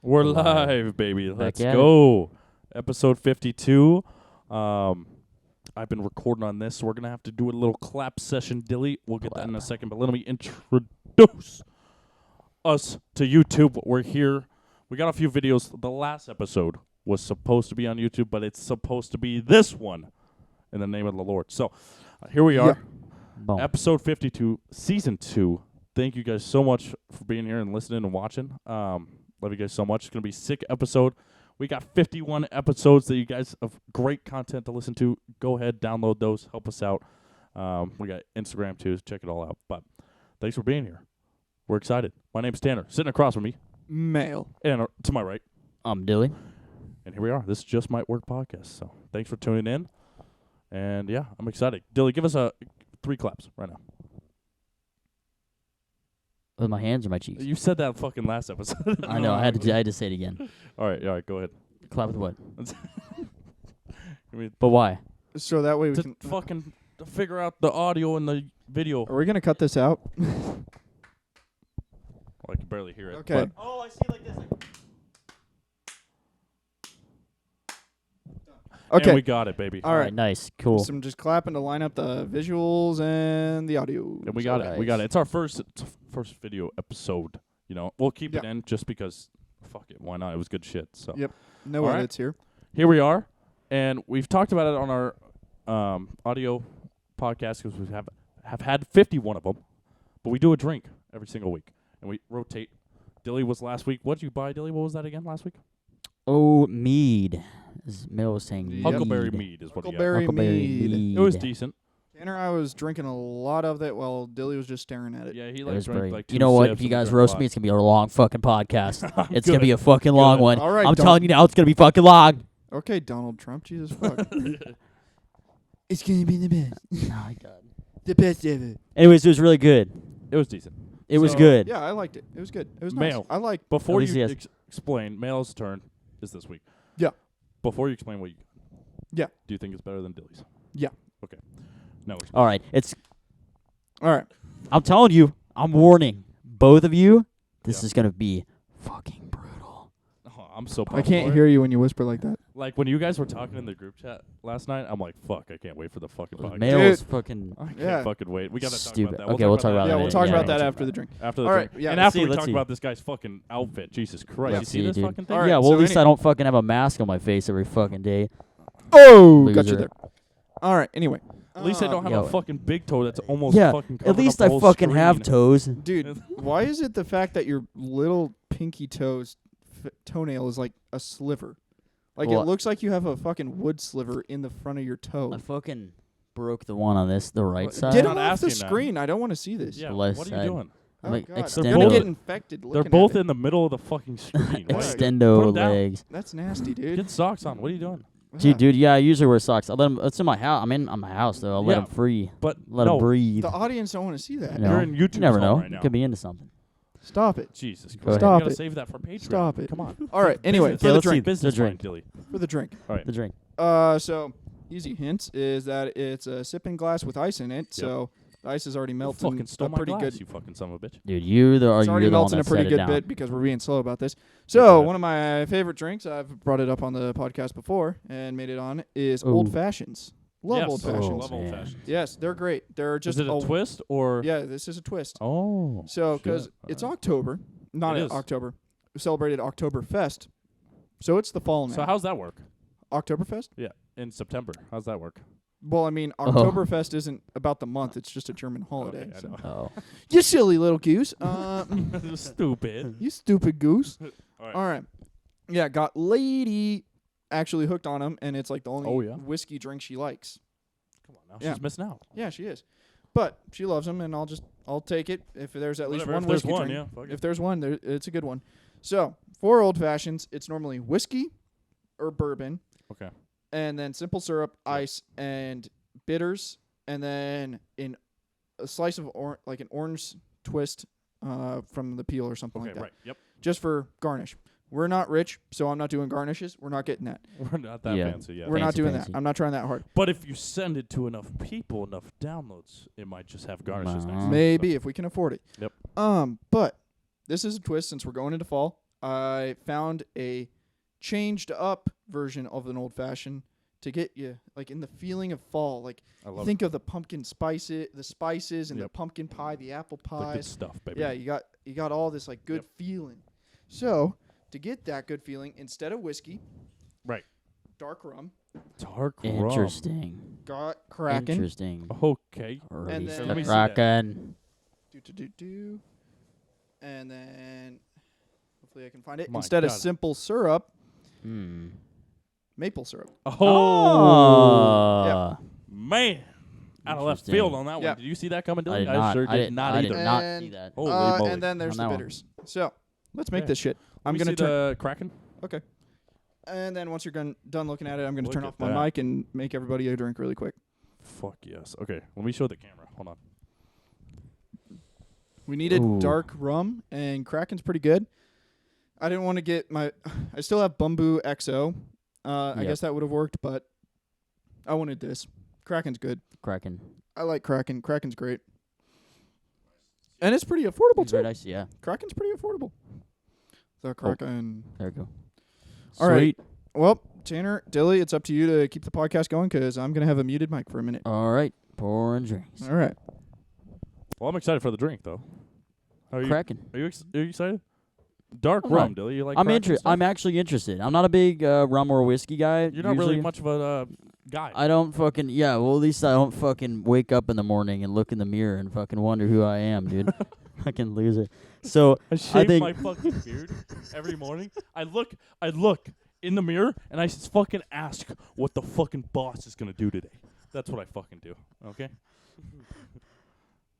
We're live, baby. Let's at go. Episode 52. I've been recording on this, so we're going to have to do a little clap session, Dilly. We'll get that in a second, but let me introduce us to YouTube. We're here. We got a few videos. The last episode was supposed to be on YouTube, but it's supposed to be this one in the name of the Lord. So here we are. Boom. Episode 52, Season 2. Thank you guys so much for being here and listening and watching. Love you guys so much. It's going to be a sick episode. We got 51 episodes that you guys have great content to listen to. Go ahead, download those. Help us out. We got Instagram, too. Check it all out. But thanks for being here. We're excited. My name's Tanner. Sitting across from me. Male. And to my right. I'm Dilly. And here we are. This Just Might Work podcast. So thanks for tuning in. And, yeah, I'm excited. Dilly, give us 3 claps right now. With my hands or my cheeks? You said that fucking last episode. I know. I had to say it again. All right, go ahead. Clap with what? I mean, But why? So that way we to can fucking figure out the audio and the video. Are we gonna cut this out? Well, I can barely hear it. Okay. But Oh, I see like this. Okay. And we got it, baby. All right. Nice. Cool. So I'm just clapping to line up the visuals and the audio. And we got So it. We got nice. it. It's our first video episode. You know, we'll keep it Yeah. in just because. Fuck it. Why not? It was good shit. So Yep. No All right. edits here. here we are, and we've talked about it on our audio podcast because we have had 51 of them, but we do a drink every single week and we rotate. Dilly was last week. What did you buy, Dilly? What was that again last week? Oh, mead. As Mel was saying, Yep. Huckleberry mead is what he got. Huckleberry Huckleberry mead. It was decent. Tanner and I was drinking a lot of that while Dilly was just staring at it. Yeah, he It like was drank great. like 2 You know what? sips If you and guys drank a roast lot. me, it's going to be a long fucking podcast. It's going to Good. be a fucking long Good. one. All right, I'm Don- telling you now, it's going to be fucking long. Okay, Donald Trump. Jesus fuck. It's gonna be the best. Oh, my God. The best ever. Anyways, it was really good. It was decent. It was So, good. Yeah, I liked it. It was good. It was Male. nice. I like. Before least you he has- explain, Male's turn is this week. Yeah. Before you explain what you Yeah. do you think it's better than Dilly's? Yeah. Okay. No. All right. All right. I'm telling you, I'm warning both of you, this Yeah. is going to be fucking brutal. Oh, I'm so I pumped can't for it. hear you when you whisper like that. Like when you guys were talking in the group chat last night, I'm like, fuck, I can't wait for the fucking podcast. Male's fucking... I can't Yeah. fucking wait. We gotta Stupid. talk about that. Okay, we'll talk about Yeah, that we'll in talk a about minute. that after the drink. After the All drink. right, yeah. And Let's after see, we let's talk see. about this guy's fucking outfit. Jesus Christ. Yeah. You see See, this dude. fucking thing? All right, yeah, well, so at least any- I don't fucking have a mask on my face every fucking day. Oh, got you Loser. there. All right. Anyway. At least I don't have Yo. a fucking big toe that's almost Yeah, fucking at covering least up I the whole fucking have screen. toes. Dude, why is it the fact that your little pinky toenail is like a sliver? Like Well, it looks like you have a fucking wood sliver in the front of your toe. I fucking broke the one on the right side. Get I'm him not off the asking that. screen. I don't want to see this. Yeah, left what are side. you doing? Oh, Like, God. extendo- They're gonna get infected. They're looking both at it. in the middle of the fucking screen. Why? Put Extendo 'em down. legs. That's nasty, dude. Get socks on. What are you doing? Yeah. Dude, yeah, I usually wear socks. I let them. It's in my house. I'm in my house though. I'll let Yeah. them free. But Let no, them breathe. The audience don't want to see that. No. you're in YouTube You never know. right now. Could be into something. Stop it. Jesus Go Christ. ahead. You Stop gotta it. save that for Patreon. Stop it. Come on. All right. Anyway, Business. for the let's see. drink. Business The drink. mind, Dilly. For the drink. All right. The drink. So easy hints is that it's a sipping glass with ice in it. So the ice is already You melted. fucking stole a my pretty glass, good. you fucking son of a bitch. Dude, you're the It's already you're the one melting a that pretty set it good down. bit because we're being slow about this. Look So at one of my favorite drinks, I've brought it up on the podcast before and made it on, is Ooh. old fashions. Love Yes. old Oh, fashions. Love old man. fashions. Yes, they're great. They're just Is it a twist or? Yeah, this is a twist. Oh. So because shit. it's Alright. October, not It in is. October. We celebrated Oktoberfest. So it's the fall now. So how's that work? Oktoberfest? Yeah, in September. How's that work? Well, I mean, Oh. Oktoberfest isn't about the month. It's just a German holiday. Okay, I so. know. Oh, You silly little goose. Stupid. You stupid goose. All right. All right. Yeah, got lady actually hooked on him, and it's like the only Oh, yeah? whiskey drink she likes. Come on now. Yeah. She's missing out. Yeah, she is. But she loves them, and I'll take it if there's at least Whatever, one if there's whiskey one, drink. yeah, fuck it. If there's one, it's a good one. So for old fashions, it's normally whiskey or bourbon, Okay. and then simple syrup, Yep. ice, and bitters, and then in a slice of like an orange twist from the peel or something Okay, like that, right. Yep. just for garnish. We're not rich, so I'm not doing garnishes. We're not getting that. We're not that Yeah. fancy yet. We're not Fancy, doing fancy. that. I'm not trying that hard. But if you send it to enough people, enough downloads, it might just have garnishes next to it. Maybe if we can afford it. Yep. But this is a twist since we're going into fall. I found a changed up version of an old fashioned to get you like in the feeling of fall. Like I love think of the pumpkin spices, and the Yep. pumpkin pie, the apple the good pies. stuff, baby. Yeah, you got all this like good Yep. feeling. So to get that good feeling, instead of whiskey, Right. dark rum, Dark rum. Interesting. got Kraken. Interesting. Okay. Release then- the Let me see that. Kraken. Do. And then hopefully I can find it. My Instead of God. simple syrup, Hmm. maple syrup. Oh, man. Out of left Interesting. field on that Yeah. one. Did you see that coming, Dilly? I did not. sure did not I either. did not And- see that. Holy moly. And then there's On the that one. bitters. So let's make Okay. this shit. I'm Let me gonna see turn. the Kraken. Okay. And then once you're done looking at it, I'm gonna Look turn at off my that. mic and make everybody a drink really quick. Fuck yes. Okay, let me show the camera. Hold on. We needed Ooh. dark rum, and Kraken's pretty good. I didn't want to get my. I still have Bumbu XO. I Yep. guess that would have worked, but I wanted this. Kraken's good. Kraken. I like Kraken. Kraken's great. And it's pretty affordable, Very too. nice. Yeah. Kraken's pretty affordable. The Kraken. There we go. All right. Sweet. Well, Tanner, Dilly, it's up to you to keep the podcast going because I'm going to have a muted mic for a minute. All right. Pouring drinks. All right. Well, I'm excited for the drink, though. How are you? Kraken. Are you excited? Dark I'm rum, not- Dilly. You like? I'm Kraken interested. stuff? I'm actually interested. I'm not a big rum or whiskey guy. You're not usually. really much of a guy. I don't fucking well. At least I don't fucking wake up in the morning and look in the mirror and fucking wonder who I am, dude. Fucking loser. So I shave think- my fucking beard every morning. I look in the mirror and I fucking ask what the fucking boss is gonna do today. That's what I fucking do. Okay.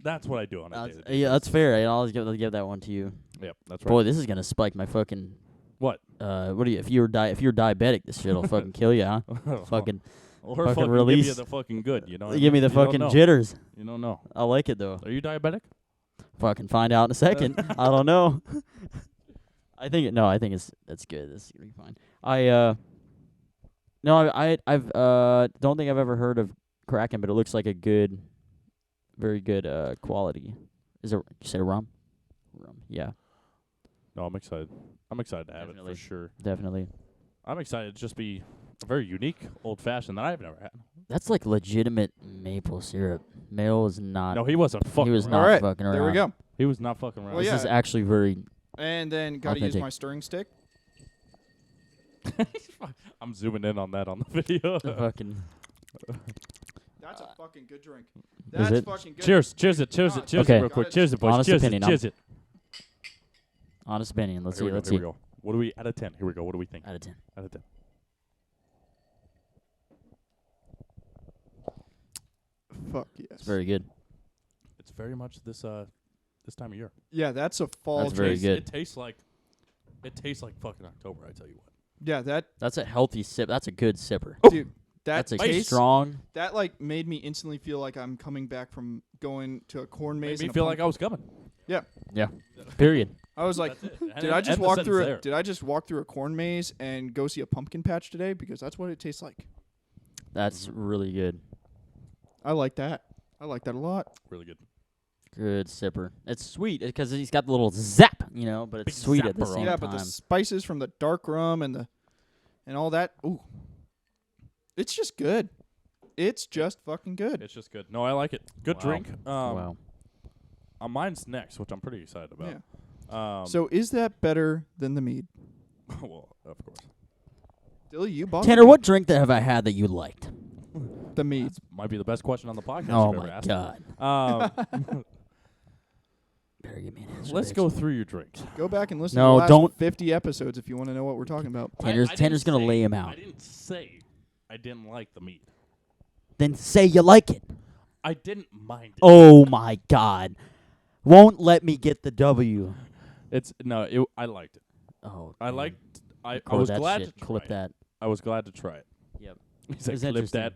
That's what I do on a daily basis. yeah, that's fair. I'll always give that one to you. Yep, that's right. Boy, this is gonna spike my fucking. What? What do you? If you're diabetic, this shit'll fucking kill you, huh? Fucking or fucking fucking release- give you the fucking good. You know. what I give me mean? the You don't fucking know. jitters. You don't know. I like it though. Are you diabetic? Fucking find out in a second. I don't know. I think that's good. This is gonna be fine. I've don't think I've ever heard of Kraken, but it looks like a good, very good quality. Is it? You say rum? Rum. Yeah, No, I'm excited. I'm excited to have Definitely. it for sure. definitely. I'm excited to just be a very unique old fashioned that I've never had. That's like legitimate maple syrup. Male is not. No, he wasn't fucking. he was around. not All right, fucking around. there we go. He was not fucking around. Well, This yeah. is actually very. And then got to use Authentic. my stirring stick. I'm zooming in on that on the video. fucking. That's a fucking good drink. Is That's it? fucking good. Cheers it, cheers Okay. it real quick. Cheers it, boys. Honest cheers opinion, it, cheers it. Honest opinion. Let's Here we see. go, Let's here see. we go. What do we out of 10? Here we go. What do we think? Out of 10. Out of 10. Fuck yes. It's very good. It's very much this time of year. Yeah, that's a fall That's very drink. good. It tastes like fucking October, I tell you what. Yeah, that That's a healthy sip. That's a good sipper. dude. That That's a taste strong. that like made me instantly feel like I'm coming back from going to a corn maze. Made me and a feel pump- like I was coming. Yeah. Period. I was like, That's it. did I just End the walk sentence through? there. Did I just walk through a corn maze and go see a pumpkin patch today? Because that's what it tastes like. That's really good. I like that. I like that a lot. Really good. Good sipper. It's sweet because he's got the little zap, but Big it's sweet at the zapper on same Yeah, time. but the spices from the dark rum and all that. Ooh, it's just good. It's just fucking good. It's just good. No, I like it. Good Wow. drink. Wow. Mine's next, which I'm pretty excited about. Yeah. So is that better than the mead? well, of course. Dilly, you bought Tanner, what drink have I had that you liked? the mead. Might be the best question on the podcast Oh you've ever my asked. god. Um, Better give me an answer. let's bitch. go through your drinks. Go back and listen No, to the last don't- 50 episodes if you want to know what we're talking about. Tanner's gonna lay him out. I didn't say I didn't like the meat. Then say you like it. I didn't mind it. Oh my god. Won't let me get the W. I liked it. Oh. I man. liked. I Record was that glad shit. to try Clip it. that. I was glad to try it. Yep. He It said, was "Clip interesting. that,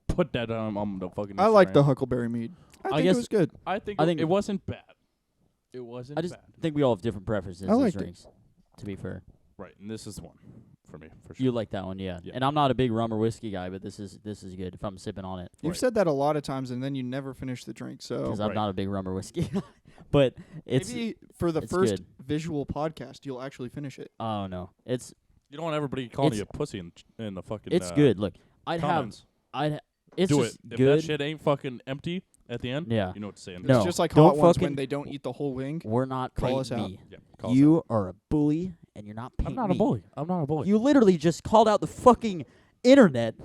put that on the fucking." I like the Instagram." Huckleberry mead. I think guess- it was good. I think I think- it wasn't bad. It wasn't I just bad. think we all have different preferences I as liked it. drinks. To be fair. Right, and this is the one for me, for sure. You like that one, yeah. Yeah. And I'm not a big rum or whiskey guy, but this is good if I'm sipping on it. You've Right. said that a lot of times, and then you never finish the drink. So Because I'm Right. not a big rum or whiskey. But it's maybe for the it's first good. visual podcast, you'll actually finish it. oh no, it's You don't want everybody calling you a It's- pussy in the fucking it's good. Look, comments. It's Do it. just If good. that shit ain't fucking empty at the end, Yeah. you know what to say. In No. It's just like don't hot ones when fucking- they don't eat the whole wing. We're not Call paying us out. me. Yeah, call us You are a bully, and you're not out. paying I'm not a me. bully. I'm not a bully. You literally just called out the fucking internet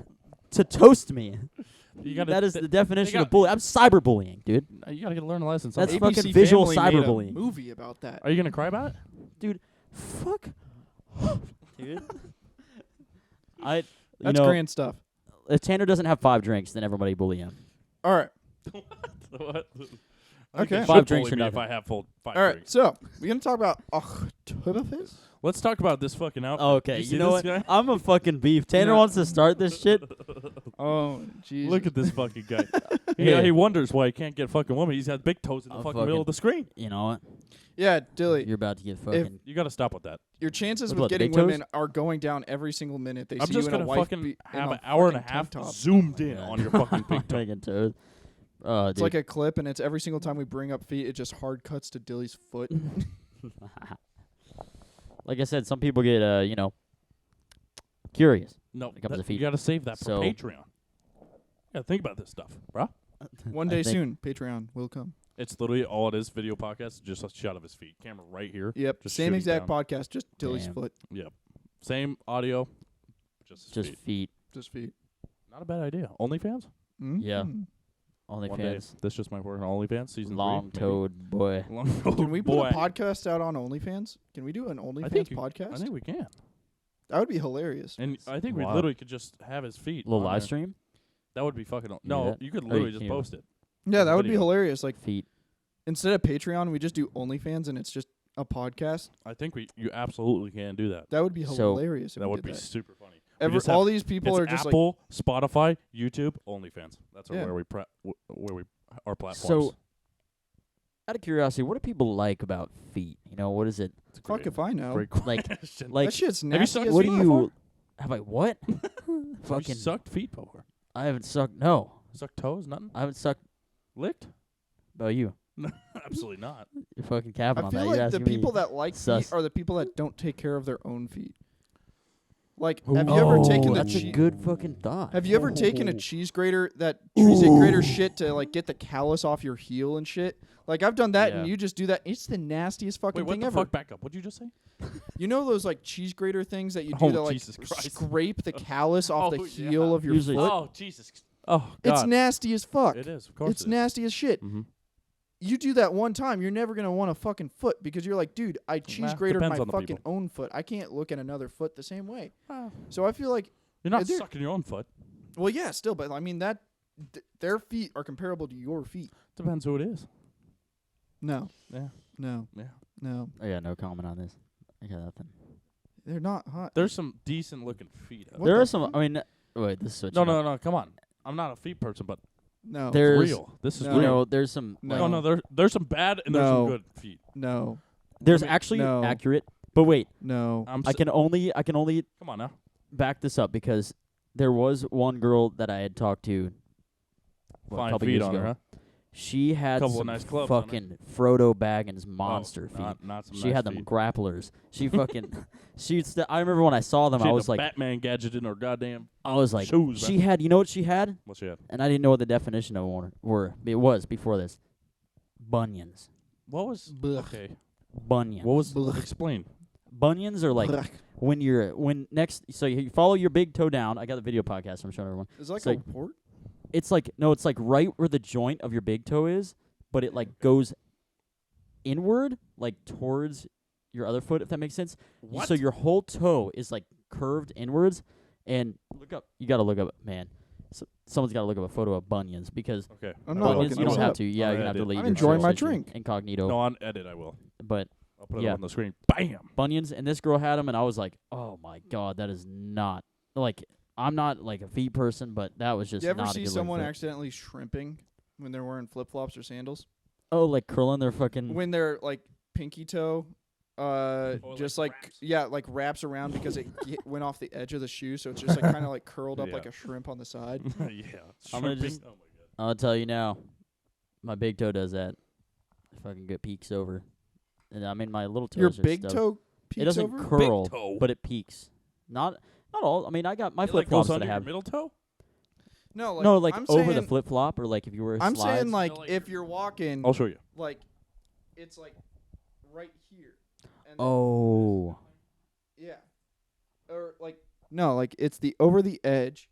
to toast me. You gotta, That is the definition got- of bullying. I'm cyberbullying, dude. you gotta learn a lesson. That's sometime. ABC fucking visual Family made a cyberbullying. movie about that. Are you gonna cry about it? Fuck. Dude. You That's know, grand stuff. if Tanner doesn't have 5 drinks, then everybody bully him. All right. What? Okay. You 5 should drinks bully or me if nothing. I have full 5 All right. drinks. So we're gonna talk about Oktoberfest. Let's talk about this fucking outfit. Okay, see you know this what? guy? I'm a fucking beef. Tanner No. wants to start this shit. Oh, jeez. Look at this fucking guy. Yeah. He wonders why he can't get fucking woman. He's got big toes in the I'm fucking middle fucking- of the screen. You know what? Yeah, Dilly. You're about to get fucking. You gotta stop with that. Your chances What, with the getting big toes? women are going down every single minute. They I'm see just you in a gonna wife fucking in have a an hour and a fucking half tank top. zoomed in God. on your fucking big toe. Fucking toes. Oh, It's dude. like a clip, and it's every single time we bring up feet, it just hard cuts to Dilly's foot. Like I said, some people get curious. No, It comes to feet. you gotta save that for So- Patreon. You gotta think about this stuff, bro. One I day think- soon, Patreon will come. It's literally all it is. Video podcast, just a shot of his feet. Camera right here. Yep, Just same shooting exact down. podcast, just Dilly's Damn. foot, Yep. Same audio, just his Just feet. feet. just feet. Not a bad idea. OnlyFans. Yeah. Mm. One day. OnlyFans. This just might work on OnlyFans season 3. Long-toed boy. Long Can we put boy. a podcast out on OnlyFans? Can we do an OnlyFans think podcast? I think we can. That would be hilarious. And I think we Wow. literally could just have his feet. Little on live there. stream. That would be fucking. do No, that? you could Oh, literally you just can. post it. Yeah, that would be video. hilarious. Like Feet. instead of Patreon, we just do OnlyFans, and it's just a podcast. I think you absolutely can do that. That would be So- hilarious. If That we would did be that. super funny. Every, all these people It's are just Apple, Spotify, YouTube, OnlyFans. That's Yeah. where we our platforms. So, out of curiosity, what do people like about feet? You know, what is it? It's a like, fuck great, if I know. great Like- question. Like, that shit's you nasty. sucked as what feet do fuck. you? Have I what? Have you Fucking. sucked feet before? I haven't sucked. No, Sucked toes? Nothing? I haven't sucked. Licked? About you. Absolutely not. You're fucking capping I on feel that. like You're the asking me. people that like sus. feet are the people that don't take care of their own feet. Like, have you ever taken the That's a cheese? good fucking thought. Have you ever taken a cheese grater, that cheese grater shit, to like get the callus off your heel and shit? Like I've done that, and Yeah. you just do that. It's the nastiest fucking Wait, what thing the ever. fuck? Back up. What'd you just say? You know those like cheese grater things that you do Oh, to like Jesus Christ. scrape the callus off the Oh, heel yeah. of your Usually- foot? Oh, Jesus. Oh, God. It's nasty as fuck. It is. Of course It's nasty as shit. Mm-hmm. You do that one time, you're never gonna want a fucking foot because you're like, dude, I cheese grated depends my on the fucking people. own foot. I can't look at another foot the same way. Well, So I feel like, you're not there- sucking your own foot. well, yeah, still, but I mean their feet are comparable to your feet. Depends who it is. No, Yeah. no, Yeah. no, I got no comment on this. I got nothing. they're not hot. There's some decent looking feet. out What There the are some. I mean, wait. This is what No, no. Come on. I'm not a feet person, but No, There- it's There's- real. This is No. You real. know, there's some. No. No, there's some bad and there's No. some good feet. no, There's I mean, actually no. accurate. But wait, no. I'm I can only Come on now. back this up because there was one girl that I had talked to a Fine couple feet years on ago. her, huh? She had Couple of some nice clubs on her. fucking Frodo Baggins monster Oh, feet. Not some She nice had them feet. grapplers. She fucking. I remember when I saw them, She I had was the like, Batman gadget in her goddamn she shoes. man. had. You know what she had? What she had? And I didn't know what the definition of one were. It was before this. Bunions. What was? Blech. Okay. Bunions. What was? Blech. Explain. Bunions are like Blech. when next. So you follow your big toe down. I got the video podcast. I'm showing everyone. Is it like So- a report? It's like no, it's like right where the joint of your big toe is, but it like goes inward, like towards your other foot, if that makes sense. What? So your whole toe is like curved inwards, and look up. You got to look up, man. So someone's got to look up a photo of bunions because Okay. I'm I not will. bunions. looking You don't those have up. to. Yeah, Oh, you're yeah, gonna have to dude. leave. I'm your enjoying my conversation drink. incognito. No, on edit I will. But I'll put it Yeah. up on the screen. Bam. bunions, and this girl had them, and I was like, oh my god, that is not like. I'm not like a feet person, but that was just Do you ever not a see good someone look. accidentally shrimping when they're wearing flip flops or sandals? Oh, like curling their fucking. When their like pinky toe just like like wraps? like wraps around because it went off the edge of the shoe, so it's just like kind of like curled up Yeah. like a shrimp on the side. yeah. I'm gonna Shrimping. just- Oh my god. I'll tell you now, my big toe does that. If I can get peeks over, and I mean my little toes Your are big stubbed. toe peeks It doesn't over. curl, Big toe. but it peaks. Not all. I mean, I got my It, flip like, goes flops that under I your have. middle toe. No, like No, like I'm over the saying- flip flop, or like if you were I'm slides. saying like No, like if you're walking, I'll show you. like it's like right here. And then- Oh, Yeah. Or like no, like it's the over the edge,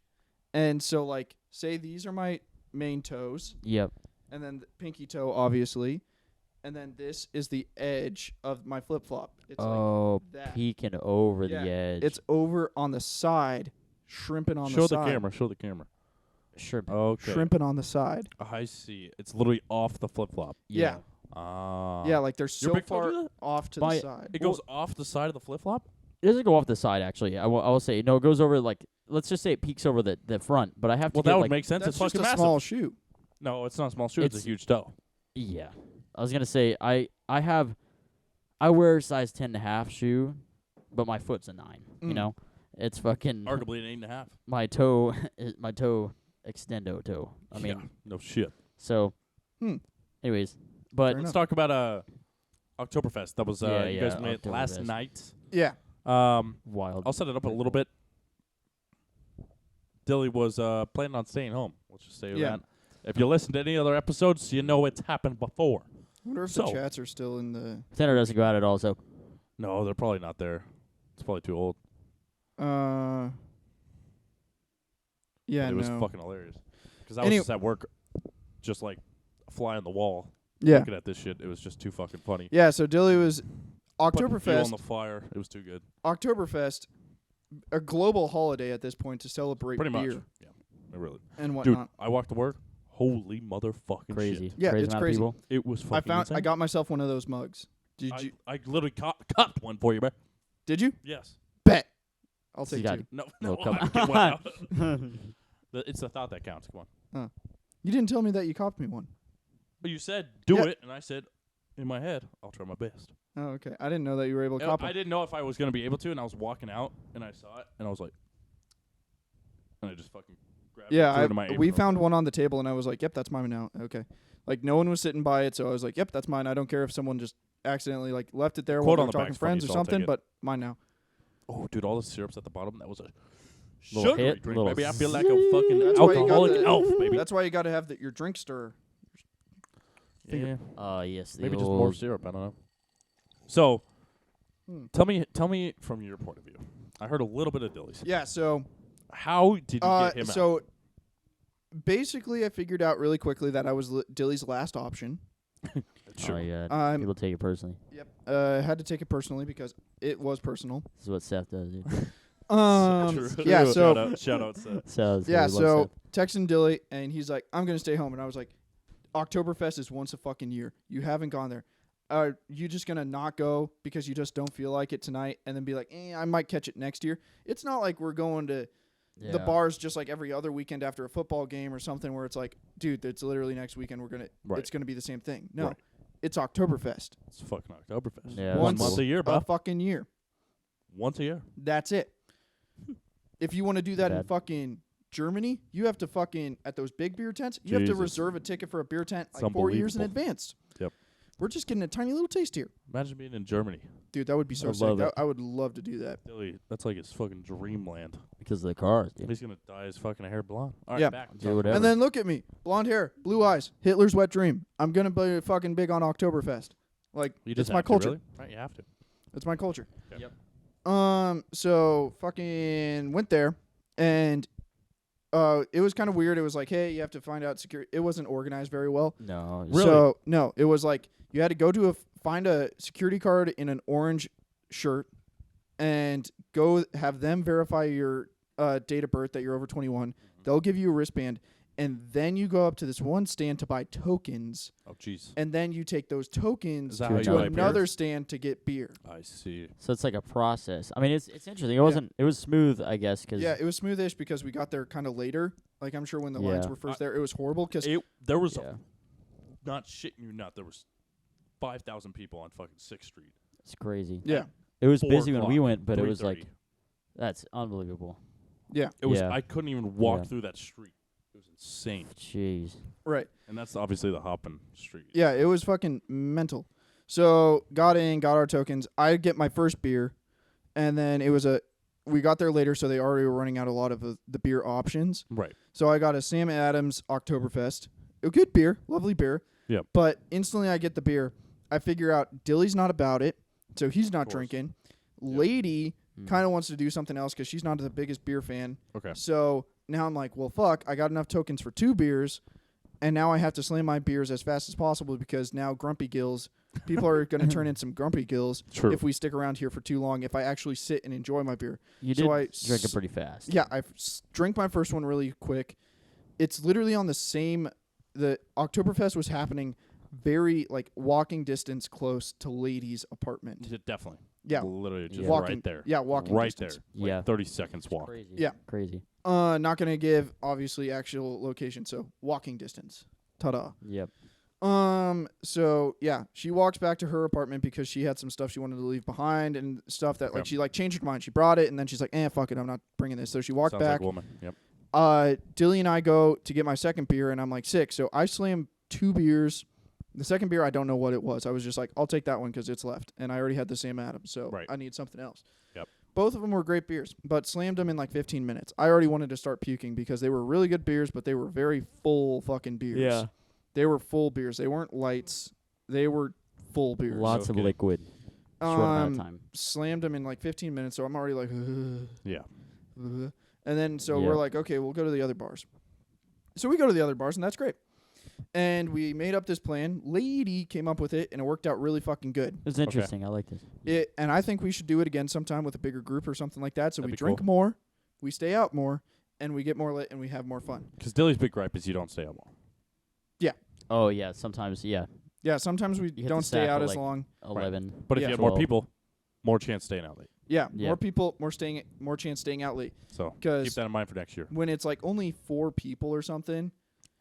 and so like say these are my main toes, yep. and then the pinky toe obviously, and then this is the edge of my flip flop. It's Oh, like that. peeking over Yeah, the edge. It's over on the side, shrimping on Show the the side. camera. Show the camera. shrimp. Okay. Shrimping on the side. I see. It's literally off the flip flop. Yeah. Ah. Yeah, like they're Your so big toe far do that? off to My- the side. It goes off the side of the flip flop. It doesn't go off the side actually. I will say no. It goes over like let's just say it peaks over the front, but I have to Well, get that would like make sense. That's It's just fucking a massive. small shoe. No, it's not a small shoe. It's a It's- huge toe. yeah. I was gonna say I wear a size 10.5 shoe, but my foot's a 9. You Mm. know, it's fucking Arguably an 8.5. my toe extendo toe. I mean, Yeah, no shit. so. Hmm. Anyways, but Fair Let's enough. talk about Oktoberfest. That was Yeah, you yeah, guys made last Oktoberfest. night. Yeah. wild. I'll set it up a little bit. Dilly was planning on staying home. Let's just say Yeah. that. If you listen to any other episodes, you know it's happened before. I wonder if So- the chats are still in the. Tanner doesn't go out at all, so No, they're probably not there. It's probably too old. Yeah, But it was no. fucking hilarious. Because I was Any- just at work, just like a fly on the wall, Yeah. looking at this shit. It was just too fucking funny. Yeah, so Dilly was Putting fuel on Oktoberfest. the fire. It was too good. Oktoberfest, a global holiday at this point to celebrate Pretty much. beer Yeah, it really. and Dude, whatnot. I walked to work. Holy motherfucking crazy. shit. Yeah, crazy it's amount crazy. of people. It was fucking I insane. got myself one of those mugs. Did you? I literally copped one for you, bro. Did you? Yes. Bet. I'll So take you got- two. No, Well, no. come I'll get one out. It's the thought that counts. Come on. You didn't tell me that you copped me one. But you said do Yeah. it, and I said in my head I'll try my best. Oh, okay. I didn't know that you were able to cop I one. didn't know if I was gonna be able to, and I was walking out, and I saw it, and I was like, and I just fucking grabbed it, threw it in my Yeah, apron. we found one on the table, and I was like, "Yep, that's mine now." Okay. Like no one was sitting by it, so I was like, "Yep, that's mine." I don't care if someone just accidentally like left it there Quote while we on were the talking back's funny, friends or so I'll take something, it. but mine now. Oh, dude, all the syrups at the bottom. That was a Little sugary hit, drink, little baby. I feel like a fucking That's why you got alcoholic the- elf, baby. That's why you got to have your drink stirrer. Yeah, Yes, the maybe just old more syrup. I don't know. So, Hmm. tell me from your point of view. I heard a little bit of Dilly's. Yeah. So How did you get him out? so basically, I figured out really quickly that I was Dilly's last option. Sure. Oh yeah, Um, people take it personally. Yep. I had to take it personally because it was personal. This is what Seth does. Dude. True. Yeah. So shout out Seth. So yeah. we love So Seth. texting Dilly, and he's like, "I'm gonna stay home," and I was like, "Oktoberfest is once a fucking year. You haven't gone there. Are you just gonna not go because you just don't feel like it tonight, and then be like, I might catch it next year? It's not like we're going to the Yeah. bars just like every other weekend after a football game or something where it's like, dude, it's literally next weekend. Right. It's gonna be the same thing. No, Right. it's Oktoberfest. It's fucking Oktoberfest. Yeah, One Once month a year, a bro. fucking year. Once a year. That's it. If you want to do that in Bad. fucking Germany, you have to fucking at those big beer tents. You have to Jesus. reserve a ticket for a beer tent It's like 4 years in unbelievable. advance. Yep. We're just getting a tiny little taste here, Imagine being in Germany. dude. That would be so I sick. love it. I would love to do that. Dilly, that's like his fucking dreamland. because of the cars, dude. He's gonna dye his fucking hair blonde. All right, Yeah. back. Do whatever. And then look at me, blonde hair, blue eyes, Hitler's wet dream. I'm gonna be fucking big on Oktoberfest. Like You it's just my have to, culture. really? Right, you have to. It's my culture. Okay. Yep. So fucking went there, and it was kind of weird. It was like, hey, you have to find out security. It wasn't organized very well. No. Really? So no, it was like you had to go to find a security card in an orange shirt, and go have them verify your date of birth that you're over 21. Mm-hmm. They'll give you a wristband, and then you go up to this one stand to buy tokens, Oh, jeez. and then you take those tokens Is that how you to buy another beer? stand to get beer. I see. So it's like a process. I mean, it's interesting. It wasn't. It was smooth, I guess. Cause Yeah, it was smoothish because we got there kind of later. Like I'm sure when the lines Yeah. were first there, it was horrible because There was yeah. not shitting you not. There was 5,000 people on fucking 6th Street. It's crazy. Yeah. It was 4 busy when we o'clock, went, but it was like 3:30. that's unbelievable. Yeah. It was. Yeah. I couldn't even walk Yeah. through that street. It was insane. Jeez. Right. And that's obviously the hopping street. Yeah, it was fucking mental. So got in, got our tokens. I get my first beer, and then it was we got there later, so they already were running out a lot of the beer options. Right. So I got a Sam Adams Oktoberfest. A good beer, lovely beer. Yep. But instantly I get the beer. I figure out Dilly's not about it, so he's not course. drinking. Lady Mm. kind of wants to do something else because she's not the biggest beer fan. Okay. So now I'm like, well, fuck, I got enough tokens for 2 beers, and now I have to slam my beers as fast as possible because now Grumpy Gills, people are going to turn in some Grumpy Gills True. if we stick around here for too long, if I actually sit and enjoy my beer. You So did I drink it pretty fast. Yeah, I drank my first one really quick. It's literally on the same, the Oktoberfest was happening very, like, walking distance close to Lady's apartment. Definitely. Yeah. Literally just Walking, right there. Yeah, walking Right distance. there. Like Yeah. 30 seconds walk. Crazy. Yeah. Crazy. Not going to give, obviously, actual location, so walking distance. Ta-da. Yep. So yeah, she walks back to her apartment because she had some stuff she wanted to leave behind and stuff that like Yep. she like changed her mind. She brought it and then she's like, fuck it, I'm not bringing this. So she walked Sounds back. like a woman. Yep. Dilly and I go to get my second beer and I'm like sick. So I slam 2 beers. The second beer, I don't know what it was. I was just like, I'll take that one because it's left. And I already had the Sam Adams, so Right. I need something else. Yep. Both of them were great beers, but slammed them in like 15 minutes. I already wanted to start puking because they were really good beers, but they were very full fucking beers. Yeah. They were full beers. They weren't lights. They were full beers. Lots of Okay. liquid. Short amount of time. Slammed them in like 15 minutes, so I'm already like, Yeah. and then so Yeah. we're like, okay, we'll go to the other bars. So we go to the other bars, and that's great. And we made up this plan. Lady came up with it, and it worked out really fucking good. It's interesting. I like this. And I think we should do it again sometime with a bigger group or something like that. So That'd we be drink cool. more, we stay out more, and we get more lit, and we have more fun. Because Dilly's big gripe is you don't stay up long. Oh yeah. Sometimes yeah. Yeah, sometimes we You hit don't the stay stack out at, as like, long. 11. But if Yeah. you have more 12. people, more chance staying out late. Yeah, Yeah. more people, more chance staying out late. So keep Because that in mind for next year. when it's like only 4 people or something,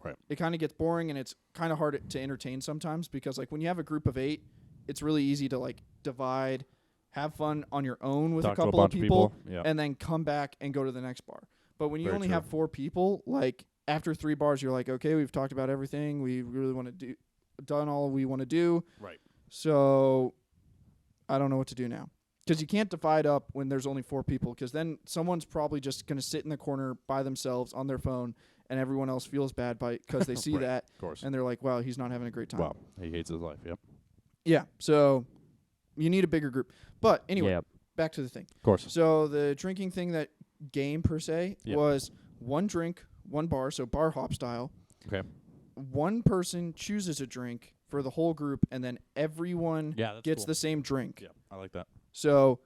Right. it kind of gets boring and it's kind of hard to entertain sometimes because like when you have a group of 8, it's really easy to like divide, have fun on your own with Talk a to a couple of bunch of people, Yeah. and then come back and go to the next bar. But when you Very only true. have 4 people, like after 3 bars, you're like, okay, we've talked about everything. We really want to done all we want to do. Right. So I don't know what to do now. Because you can't divide up when there's only 4 people, because then someone's probably just going to sit in the corner by themselves on their phone, and everyone else feels bad because they see Right. that, Of course. and they're like, wow, he's not having a great time. Wow. He hates his life. Yep. Yeah, so you need a bigger group. But anyway, Yeah. back to the thing. Of course. So the drinking thing, that game per se, Yep. was 1 drink, 1 bar, so bar hop style. Okay. 1 person chooses a drink for the whole group, and then everyone Yeah, that's gets cool. the same drink. Yeah, I like that. So,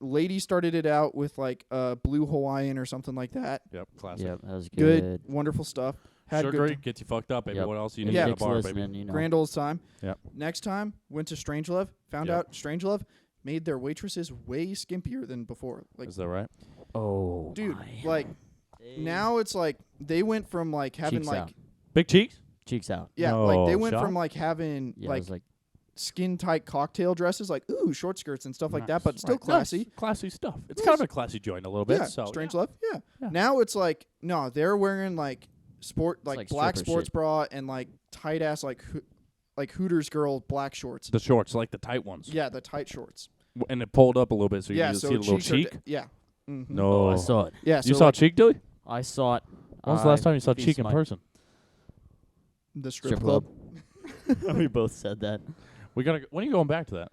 Lady started it out with like blue Hawaiian or something like that. Yep. Classic. Yep. That was Good, good. wonderful stuff. Had Sugary good gets you fucked up, baby. Yep. What else you And need in a Nick's bar, listening, baby? you know. grand old time. Yep. Next time, went to Strangelove. Found Yep. out Strangelove made their waitresses way skimpier than before. Like, Is that right? Oh. dude, my. like now it's like they went from like having Cheeks like out. Big cheeks? Cheeks out. yeah, like they No went shot? from like having Yeah. It like was like skin tight cocktail dresses, like ooh short skirts and stuff like that, but Nice. still Right. classy. Nice. Classy stuff. It's Yes. kind of a classy joint a little bit. Yeah, So Strangelove. Yeah. Yeah. Now it's like no, they're wearing like like black stripper sports shit. bra and like tight ass like Hooters girl black shorts. The shorts, like the tight ones. Yeah, the tight shorts. And it pulled up a little bit so you yeah, can so see the little cheeks are cheek. yeah. Mm-hmm. No. Oh, I saw it. Yeah, so You saw like cheek, Dilly? I saw it. When was the last I time you saw feast cheek in my- person? the strip Strip club. club. We both said that We gotta. When are you going back to that?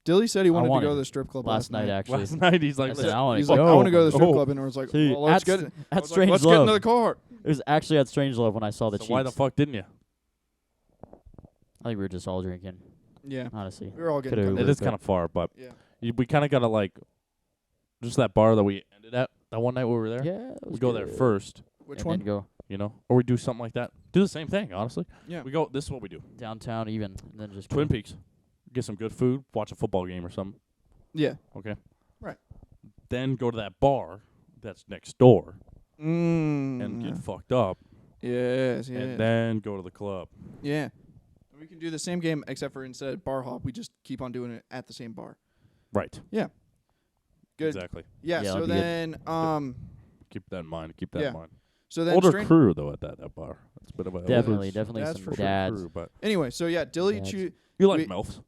Dilly said he wanted to wanted go to the strip club last night. Actually, Last night he's like, I said, I wanna He's go. like, I want to go to the strip Oh. club, and I was like, See, well, let's at get it. I at was like, Strange let's get into Love. the car. It was actually at Strange Love when I saw the so cheeks. why the fuck didn't you? I think we were just all drinking. Yeah, Honestly, we were all getting. Could've covered. It Uber, is but- kind of far, but Yeah. we kind of gotta like, just that bar that we ended at that one night we were there. yeah, it We was go there good. first, Which and one? Then go you know, or we do something like that. Do the same thing, honestly. Yeah. We go. This is what we do. downtown even, and then just Twin go. Peaks. Get some good food. Watch a football game or something. Yeah. Okay. Right. Then go to that bar that's next door and Yeah. get fucked up, Yes. and then go to the club. Yeah. We can do the same game, except for instead of bar hop, we just keep on doing it at the same bar. Right. Good. Exactly. Yeah. Yeah, So that'd be good. then, Keep that in mind. Keep that in mind. so then, Older crew though at that bar. That's a bit of a Definitely That's some for sure. dads. crew, but Anyway, so yeah, Dilly, Dads. you like we- MILFs.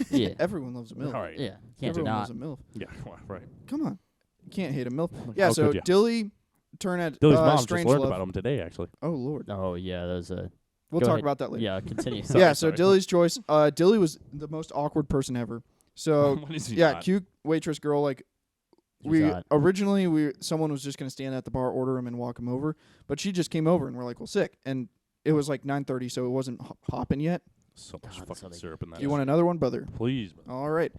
Yeah. everyone loves a milf. All right. Yeah, can't Everyone not. loves a milf. Yeah. Well, right. Come on, you can't hate a milf. Yeah. How So could ya? Dilly turned at Dilly's mom just Strange learned Love. about him today, actually. Oh Lord, Oh yeah, that was a. we'll Go talk ahead. about that later. Yeah, continue. Sorry, Yeah. So sorry. Dilly's choice. Dilly was the most awkward person ever. So What is he yeah, not? cute waitress girl. Like someone was just gonna stand at the bar, order him, and walk him over, but she just came over and we're like, well, sick, and it was like 9:30, so it wasn't hopping yet. So much God, fucking so syrup in that. Do you want another one, brother? Please. man. All right.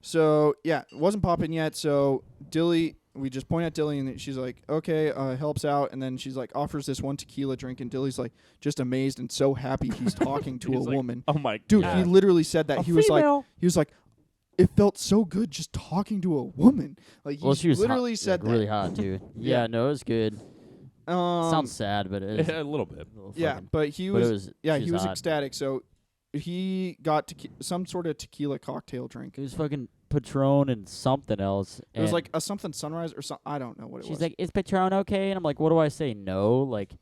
So yeah, it wasn't popping yet. So Dilly, we just point at Dilly, and she's like, okay, helps out, and then she's like offers this one tequila drink, and Dilly's like just amazed and so happy he's talking to a He's like, woman. Oh my Dude, God. he literally said that. A He was female. like, it felt so good just talking to a woman. Like Well, he she was literally hot, said like, really that. hot, dude. Yeah, no, it was good. Sounds sad, but it is. Yeah, a little bit. Yeah, but he but was, it was. yeah, she he was hot. ecstatic. So he got some sort of tequila cocktail drink. It was fucking Patron and something else. It was and like a something sunrise or something. I don't know what it she's was. like, "Is Patron okay?" And I'm like, "What do I say? No." Like,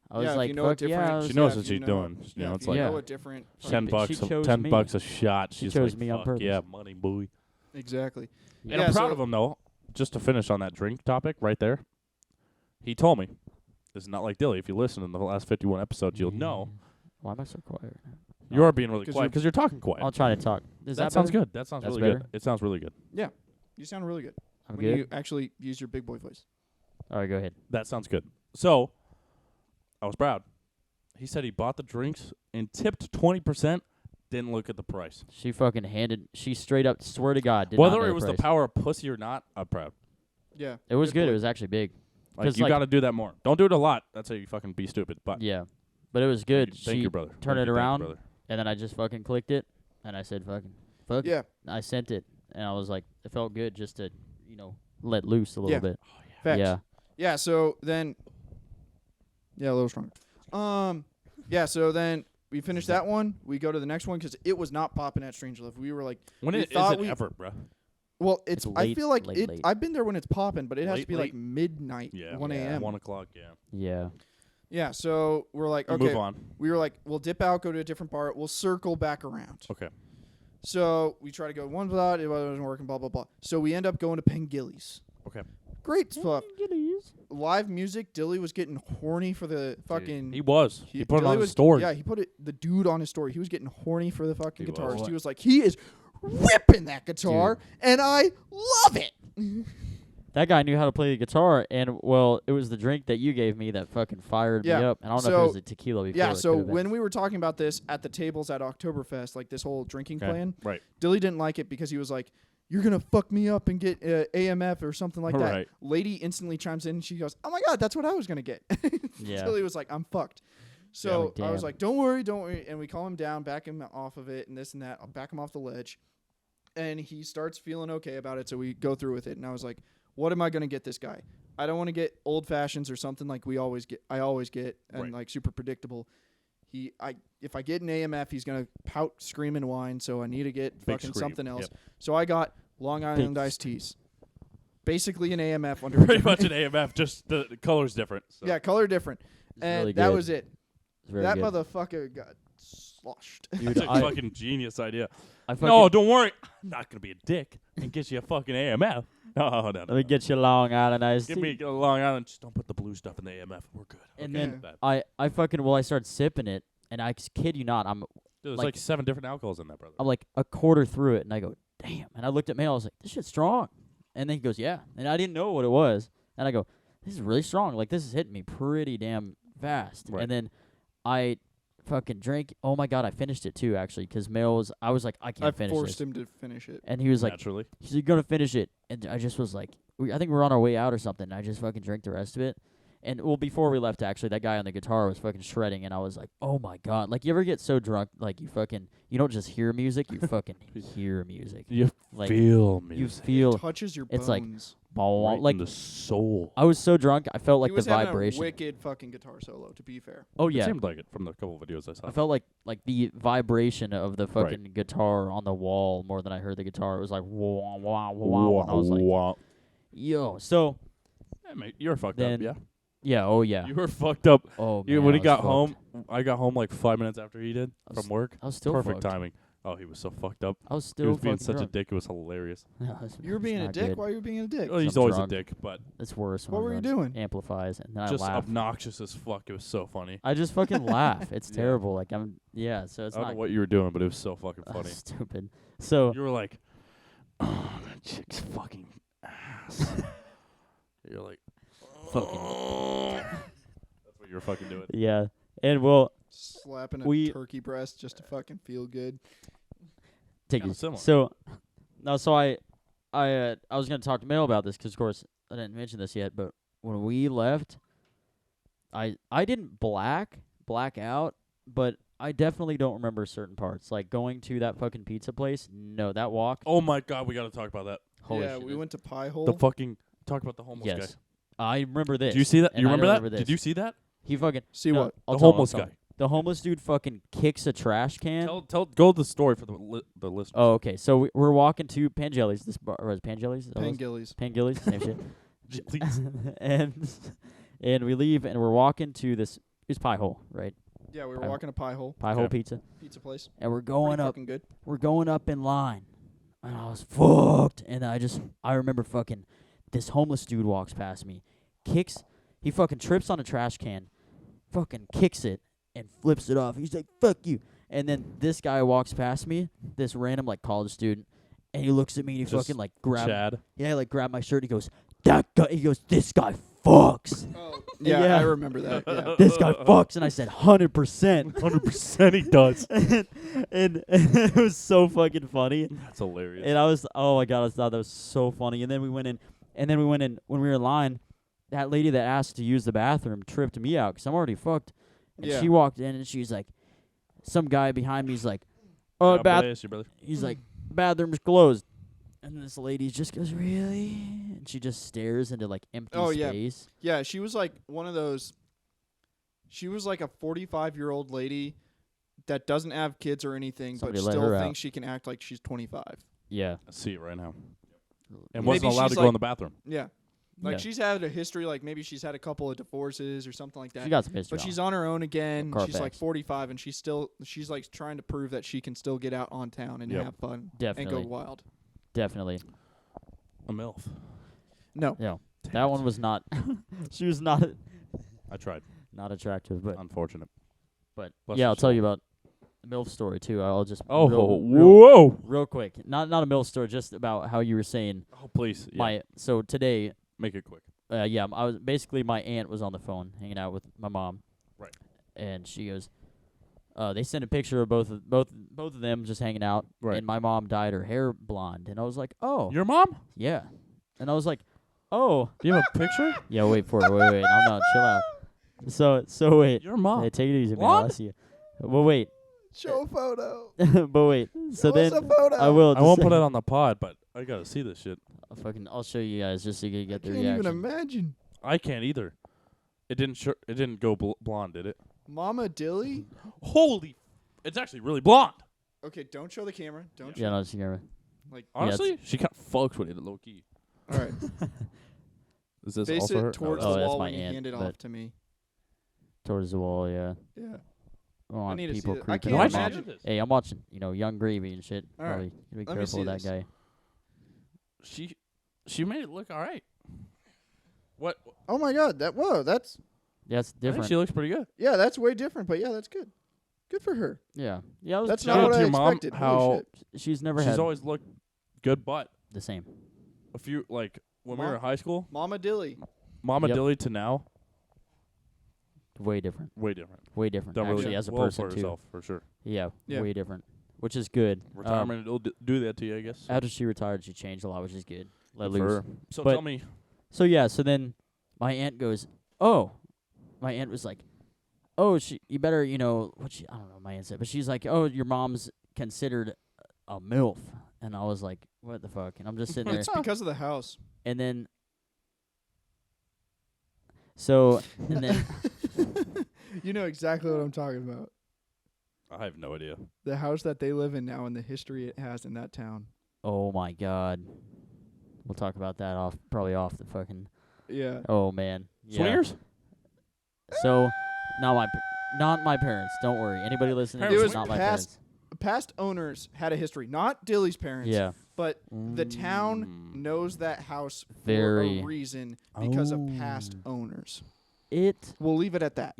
I was Yeah, if like, you know a "Fuck yeah!" different- I was She knows if what you she's know- doing. You yeah, know, if it's you like know a different. She- $10 she bucks. chose $10 me. bucks a shot. She She's chose like, me on "Fuck purpose." yeah, money, boy. Exactly. And Yeah, I'm proud so- of him though. Just to finish on that drink topic right there, he told me, "This is not like Dilly. If you listen in the last 51 episodes, you'll know Why am I so quiet? you are being really 'Cause quiet because you're talking quiet." I'll try to talk. Is that sounds better? good. That sounds That's really better? good. It sounds really good. You sound really good I'm when good. you actually use your big boy voice. All right, go ahead. That sounds good. So, I was proud. He said he bought the drinks and tipped 20%. Didn't look at the price. She fucking handed. She straight up, swear to God, did not Whether know it was price. the power of pussy or not, I'm proud. Yeah, It was good. boy. It was actually big. Like 'Cause, you like- got to do that more. Don't do it a lot. That's how you fucking be stupid. But Yeah, but it was good. Thank she you, brother. turned Thank it you, around, brother. and then I just fucking clicked it, and I said, "Fuck it." Yeah, I sent it, and I was like, it felt good just to, let loose a little Yeah. bit. facts. Yeah. Yeah, so then, yeah, a little stronger. Yeah, so then we finish that one. We go to the next one because it was not popping at Strange Love. We were like, When we it is thought it we- ever, bro? well, it's. It's I late, feel like late, it. late. I've been there when it's popping, but it has Late, to be like late. midnight, Yeah, 1 Yeah. a.m. 1 o'clock. Yeah. Yeah. Yeah, so we're like, You okay. Move on. We were like, we'll dip out, go to a different bar. We'll circle back around. Okay. So we try to go one spot, it wasn't working, blah, blah, blah. So we end up going to Pengilly's. Okay. Great stuff. Live music. Dilly was getting horny for the fucking. He was. He put it Dilly on his was- story. Yeah, he put it. The dude on his story. He was getting horny for the fucking He was. guitarist. What? He was like, he is ripping that guitar, and I love it. That guy knew how to play the guitar, and well, it was the drink that you gave me that fucking fired me Yeah, up. And I don't know if so- it was the tequila before. Yeah. it So could've been. when we were talking about this at the tables at Oktoberfest, like this whole drinking Okay. plan, Right. Dilly didn't like it because he was like, "You're gonna fuck me up and get AMF or something like that." Right. Lady instantly chimes in and she goes, "Oh my god, that's what I was gonna get." Yeah. Dilly was like, "I'm fucked." So Yeah, I was damn. like, "Don't worry," and we calm him down, back him off of it, and this and that. I'll back him off the ledge, and he starts feeling okay about it. So we go through with it, and I was like, "What am I gonna get this guy? I don't want to get old fashions or something like we always get. I always get, and Right. like super predictable." If I get an AMF, he's gonna pout, scream, and whine. So I need to get Big fucking scream, something else. yep. So I got Long Island Big iced teas, basically an AMF under. Pretty much an AMF, just the color's different. So. Yeah, color different, It's and really that good. was it. It's very That good. motherfucker got sloshed. Dude, That's a I, fucking genius idea. I fucking, No, don't worry. I'm not gonna be a dick and get you a fucking AMF. No. let me get you Long Island iced Give tea. me a Long Island. Just don't put the blue stuff in the AMF. We're good. And Okay. then Bad. I started sipping it, and I kid you not, I'm Dude, there's like- like 7 different alcohols in that, brother. like a quarter through it, and I go, damn. And I looked at Mail, I was like, this shit's strong. And then he goes, yeah. And I didn't know what it was. And I go, this is really strong. Like, this is hitting me pretty damn fast. Right. And then I fucking drank. Oh, my God, I finished it, too, actually, because Mail was, I was like, I I can't finish forced this. him to finish it. And he was like, Naturally. he's like, gonna finish it. And I just was like, I think we were on our way out or something. And I just fucking drank the rest of it. And, well, before we left, actually, that guy on the guitar was fucking shredding. And I was like, oh, my God. Like, you ever get so drunk, like, you don't just hear music, you fucking hear music. You Like, feel you music. feel Touches your it's like- bones. Right like in the soul. I was so drunk, I felt like he was the having vibration. a wicked fucking guitar solo. To be fair. Oh It yeah, seemed like it from the couple videos I saw. I felt like the vibration of the Right. fucking guitar on the wall more than I heard the guitar. It was like wah wah wah, and I was like, wow. yo. So Hey, mate, you were fucked then up, yeah. yeah, oh yeah, You were fucked up. oh You, man, when I he was got fucked. home, I got home like 5 minutes after he did I was- from work. I was still Perfect fucked. timing. Oh, he was so fucked up. I was He still was being fucking such drunk. a dick. It was hilarious. You were being a dick. Why were you being a dick? Oh, he's I'm always drunk. a dick, but It's worse. What when were you everyone doing? Amplifies, and then just I laugh. obnoxious as fuck. It was so funny. I just fucking laugh. It's Yeah. terrible. Like So it's I don't not know what you were doing, but it was so fucking funny. stupid. So You were like, oh, that chick's fucking ass. You're like, Fucking- That's what you were fucking doing. yeah, and well, Slapping We- a turkey breast just to fucking feel good. take Kinda it. similar. So, no, so I was gonna talk to Mel about this because, of course, I didn't mention this yet. But when we left, I didn't black out, but I definitely don't remember certain parts. Like going to that fucking pizza place. No, that walk. Oh my god, we got to talk about that. Holy yeah, shit. we went to Pie Hole. The fucking talk about the homeless Yes, guy. I remember this. Did you see that? and You I remember don't that? remember Did this. you see that? He fucking See no, what? I'll The tell him, homeless I'll tell guy. him. The homeless dude fucking kicks a trash can. Go the story for the listeners. Oh, okay. So we're walking to Pangeli's. This bar or is it Pangeli's? Is that what it was? Pangillies. Pangeli's, same shit. Please. and we leave and we're walking to this. It's Pie Hole, right? Yeah, we were Pie Hole. walking to Pie Hole. Pie Hole Okay. Pizza, Place. and we're going Pretty up. fucking good. We're going up in line, and I was fucked. And I remember fucking this homeless dude walks past me, he fucking trips on a trash can, fucking kicks it and flips it off. He's like, "Fuck you!" And then this guy walks past me, this random like college student, and he looks at me and he Just fucking like grab Chad. my shirt. He goes, "That guy." He goes, "This guy fucks." Oh, yeah, Yeah. I remember that. Yeah. This guy fucks, and I said 100%. 100% he does. and it was so fucking funny. That's hilarious. And I was, oh my god, I thought that was so funny. And then we went in, when we were in line, that lady that asked to use the bathroom tripped me out 'cause I'm already fucked. And Yeah. she walked in and she's like, some guy behind me's like, oh, God bath. bless you, brother. He's like, bathroom's closed. And this lady just goes, really? And she just stares into like empty Oh, yeah. space. Yeah, she was like one of those. She was like a 45-year-old lady that doesn't have kids or anything, Somebody but let still her out. thinks she can act like she's 25. Yeah. I see it right now. And Maybe wasn't allowed she's to go like- in the bathroom. Yeah. Like Yeah. she's had a history, like maybe she's had a couple of divorces or something like that. She got some history. But she's on her own again. Car She's like facts. 45, and she's like trying to prove that she can still get out on town and Yep. have fun Definitely. and go wild. Definitely. A MILF. No, Yeah. That one was not. She was not I tried. not attractive, but Unfortunate. but Bless yeah, her I'll tell soul. you about the MILF story too. I'll just Oh, real whoa. real quick. Not a MILF story, just about how you were saying Oh, please. Yeah. so today. Make it quick. Yeah, I was basically my aunt was on the phone hanging out with my mom. Right. And she goes, they sent a picture of both of them just hanging out. Right. And my mom dyed her hair blonde, and I was like, oh, Your mom? yeah. And I was like, oh, Do you have a picture? yeah. Wait for it. Wait. I'm not. Chill out. So wait. Your mom. Hey, take it easy, man. Blonde? I'll see you. Well, wait. show a photo. But wait. So Show us then a photo. I will. I won't put it on the pod, but I gotta see this shit. I'll show you guys just so you can get the Can't reaction. even imagine. I can't either. It didn't go blonde, did it? Mama Dilly. Holy! It's actually really blonde. Okay, don't show the camera. Don't show. Yeah, no, she camera. Like, Honestly, she kind of fucks with it low key. all right. Is this Face also her? it towards Oh, the that's wall my when you aunt, hand it but- off to me. Towards the wall, yeah. Yeah. I don't want need to see people that. I creeping can't on Why'd my she imagine- do this? Hey, I'm watching, Young Gravy and shit. All right. Probably be Let me careful see with that this. guy. She made it look all right. What? Oh my God! That's Yeah, it's I think different. she looks pretty good. yeah, that's way different. But yeah, that's good. Good for her. Yeah, I was That's Shout not out what to I your mom, expected. how Holy shit. she's never she's had always looked good, but the same. a few like when we Mom- were in high school, Mama Dilly. Mama Yep. Dilly to now, Way different. way different. Way different. Done Actually, really as a well person for too. herself for sure. Yeah, Yeah. way different. Which is good. Retirement will do that to you, I guess. After she retired, she changed a lot, which is good. Let Good for loose. her. So But- tell me, So yeah, so then my aunt goes, "Oh," my aunt was like, "Oh, you better, I don't know." My aunt said, but she's like, "Oh, your mom's considered a MILF," and I was like, "What the fuck?" And I'm just sitting there, It's because of the house. and then So and then You know exactly what I'm talking about. I have no idea. The house that they live in now and the history it has in that town. oh my god, we'll talk about that probably off the fucking. Yeah. Oh man, yeah. Swingers? So not my parents. Don't worry. Anybody listening, It this was is not my past- parents. Past owners had a history. Not Dilly's parents. Yeah, But the town Mm. knows that house for Very. a reason because of past owners. it. We'll leave it at that.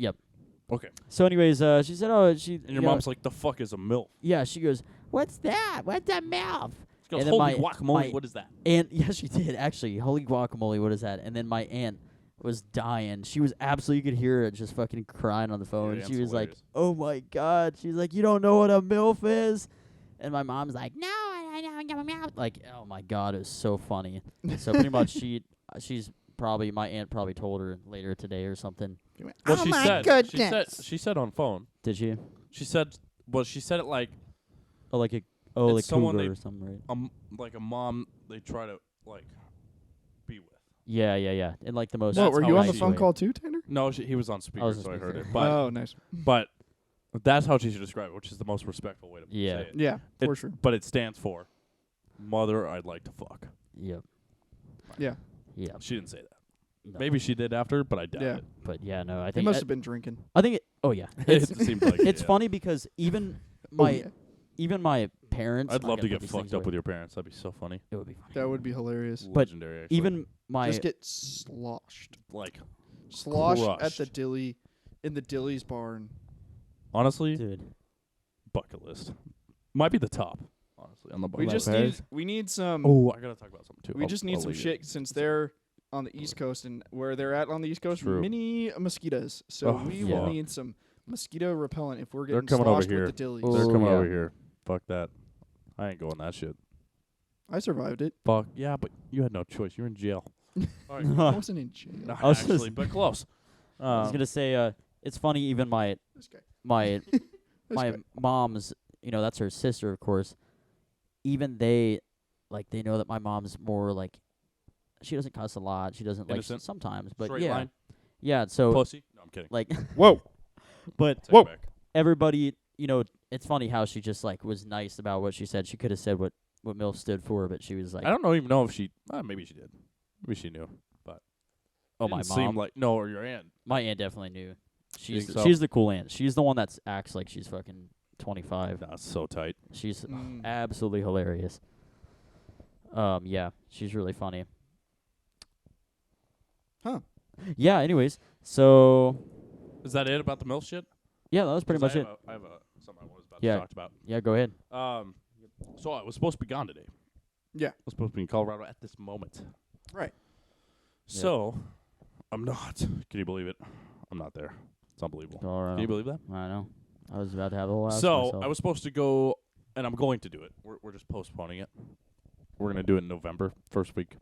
Okay. So anyways, she said, "Oh, she." And your mom's like, the fuck is a MILF? Yeah, she goes, "What's that? What's a MILF?" She goes, And then holy my- guacamole, my- what is that? And yeah, she did actually. Holy guacamole, what is that? And then my aunt was dying. She was absolutely, you could hear her just fucking crying on the phone. Your She aunt's was like, hilarious. "Oh my god!" She's like, "You don't know what a MILF is?" And my mom's like, "No, I don't know MILF." Like, oh my god, it was so funny. So pretty much, she's probably, my aunt probably told her later today or something. She went, Well, oh she my said, goodness. she said on phone. Did she? She said it like Oh, like It's like someone cougar they- or something, right? like a mom they try to like be with. Yeah. In like the most. What, were how you on I the see phone it. call too, Tanner? No, he was on speaker, was on so I heard speaker. it. But Oh, nice. but that's how she should describe it, which is the most respectful way to Yeah. say it. Yeah, for It- sure. But it stands for mother I'd like to fuck. Yep. Yeah. Yep. She didn't say that. No. Maybe she did after, but I doubt Yeah. it. But yeah, no. I They think must have been drinking. I think it. Oh yeah. It seems like It's it, yeah. funny because even Oh, my yeah. even my parents. I'd I love gotta to put get these fucked things up away. with your parents. That'd be so funny. It would be funny. That would be hilarious. But Legendary, actually. Even my Just get sloshed. like Sloshed at crushed. the Dilly, in the Dilly's barn. honestly, dude. bucket list might be the top. Honestly, on the bucket We Like just list. need we need some Oh, I gotta talk about something too. we just need I'll some leave it. shit since they're on the East Coast and where they're at on the East Coast, True. mini mosquitoes. So Oh, we yeah. will need some mosquito repellent if we're They're getting coming over sloshed here. with the Dillies. Oh. They're coming yeah. over here. Fuck that. I ain't going that shit. I survived it. Fuck yeah, but you had no choice. You're in jail. All right. I wasn't in jail. Not I was just- actually, but close. I was gonna say, it's funny. Even my This guy. my This my guy. mom's, that's her sister, of course. Even they know that my mom's more like, she doesn't cuss a lot. She doesn't Innocent? sometimes, but Straight yeah, line. yeah. So Pussy. No, I'm kidding. like, Whoa. but Take Whoa. it back. everybody, it's funny how she just was nice about what she said. She could have said what MILF stood for, but she was like, I don't even know if she. Maybe she did. Maybe she knew. oh, Didn't my seem mom, like no, or your aunt. my aunt definitely knew. She's think so? she's the cool aunt. She's the one that acts like she's fucking 25. Nah, it's so tight. She's Mm. absolutely hilarious. Yeah, she's really funny. Huh. Yeah. Anyways, so Is that it about the MILF shit? yeah, that was pretty 'Cause much it. I have something I was about Yeah. to talk about. Yeah, go ahead. So I was supposed to be gone today. Yeah. I was supposed to be in Colorado at this moment. Right. So I'm not. Can you believe it? I'm not there. It's unbelievable. Colorado. Can you believe that? I know. I was about to have a whole house to So myself. I was supposed to go, and I'm going to do it. We're just postponing it. We're gonna do it in November, first week.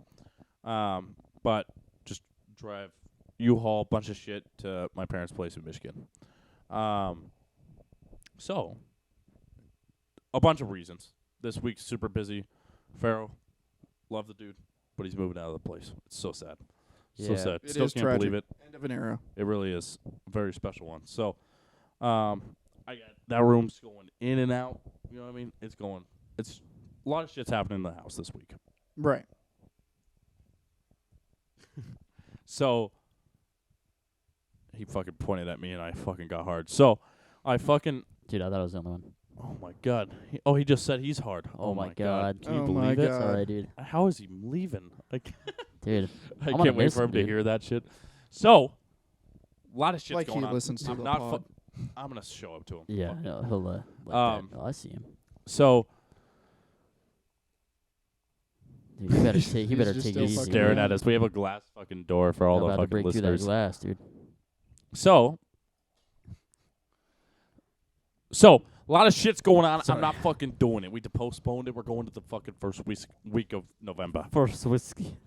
But just drive U-Haul, bunch of shit to my parents' place in Michigan. So a bunch of reasons. This week's super busy. Pharaoh, love the dude, but he's moving out of the place. It's so sad. So Yeah. sad. It Still is can't tragic. believe it. End of an era. It really is a very special one. So, I got that room's going in and out. You know what I mean? It's a lot of shit's happening in the house this week. Right. So, he fucking pointed at me and I fucking got hard. So, I fucking, Dude, I thought I was the only one. oh my god. He just said he's hard. Oh my God. Can you Oh my believe it? God. Sorry, dude. How is he leaving? Like, Dude, I gonna can't wait miss for him, him to dude. hear that shit. So, a lot of shit's Like going he on. listens to I'm the not pod. I'm gonna show up to him. yeah, Fuck it. no, he'll like that. Oh, I see him. So, Dude, you better take. You He's better just take still it easy. fucking staring around. at us. We have a glass fucking door for all I'm the about to fucking break through that listeners. glass, dude. So, a lot of shit's going on. Sorry. I'm not fucking doing it. We postponed it. We're going to the fucking first week of November. First whiskey,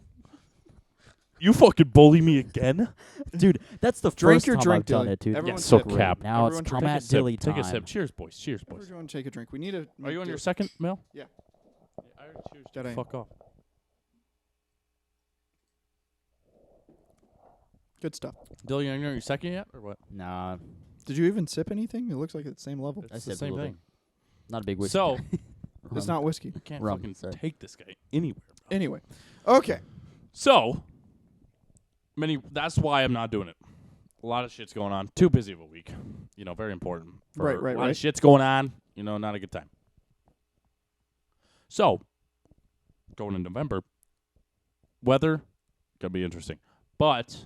You fucking bully me again? dude. That's the Drink first your time drink, I've done Dilly. it, dude. Everyone Yeah, so sip. cap. Now Everyone it's drink. come Take a at sip. Dilly Take time. a sip. Cheers, boys. Cheers, boys. Everyone take a drink. We need to. Are you on do your it. second meal? Yeah. I already cheers. That I am. Fuck off. Good stuff. Dilly, you on your second yet, or what? Nah, Did you even sip anything? It looks like it's the same level. It's I the sipped a same little thing. bit. Not a big whiskey. So, It's not whiskey. you can't Rum, fucking sorry. take this guy anywhere. Bro. Anyway. Okay. So, that's why I'm not doing it. A lot of shit's going on. Too busy of a week. Very important. Right, A lot right. of shit's going on. Not a good time. So, going in November, weather, gonna be interesting. But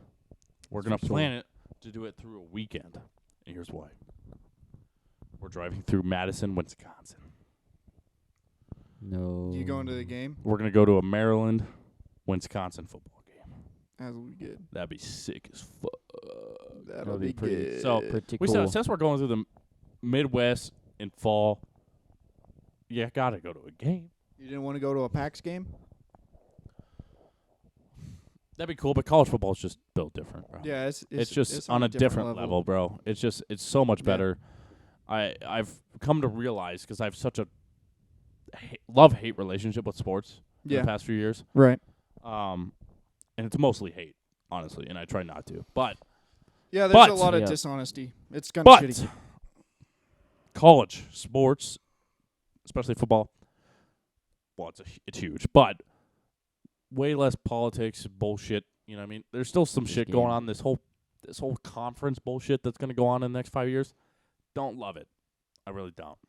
we're going to plan it to do it through a weekend. And here's why. We're driving through Madison, Wisconsin. No. You going to the game? We're going to go to a Maryland, Wisconsin football game. As we get. That'd be sick as fuck. That'll be be pretty- good. So, Pretty We cool. said, since we're going through the Midwest in fall, you got to go to a game. You didn't want to go to a PAX game? That'd be cool, but college football is just built different, bro. Yeah, It's just on a different level, bro. It's so much Yeah. better. I've come to realize, because I have such a love-hate relationship with sports in Yeah. the past few years. Right. And it's mostly hate, honestly, and I try not to. But Yeah, there's a But- lot of Yeah. dishonesty. It's kind of shitty. college sports, especially football, well, it's huge, but way less politics, bullshit. You know what I mean? There's still some This shit game. going on. This whole conference bullshit that's going to go on in the next 5 years. Don't love it. I really don't.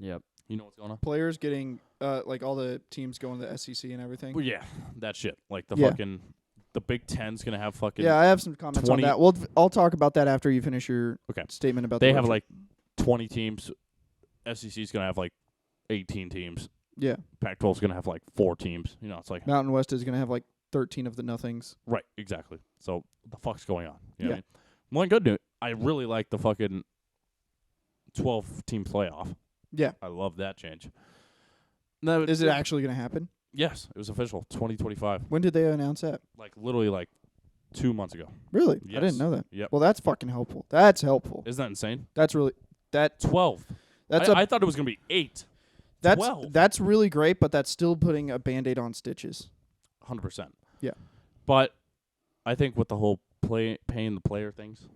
Yep. You know what's going on? Players getting, like all the teams going to the SEC and everything. Well, yeah, that shit. Like the Yeah. the Big Ten's going to have fucking. Yeah, I have some comments 20 on that. I'll talk about that after you finish your Okay. statement about They the have road like 20 teams. SEC's going to have like 18 teams. trip. Yeah. Pac-12's going to have like 4 teams. It's like. Mountain West is going to have like 13 of the nothings. Right, exactly. So what the fuck's going on? You know Yeah. what I mean? One good news, I really like the fucking 12-team playoff. Yeah. I love that change. No, Is it actually going to happen? Yes, it was official. 2025. When did they announce that? Like literally like 2 months ago. Really? I Yes. didn't know that. Yep. Well, that's fucking helpful. That's helpful. Isn't that insane? That's really 12. that's I thought it was gonna be 8. that's 12. that's really great, but that's still putting a Band-Aid on stitches. 100%. Yeah. But I think with the whole paying the player things,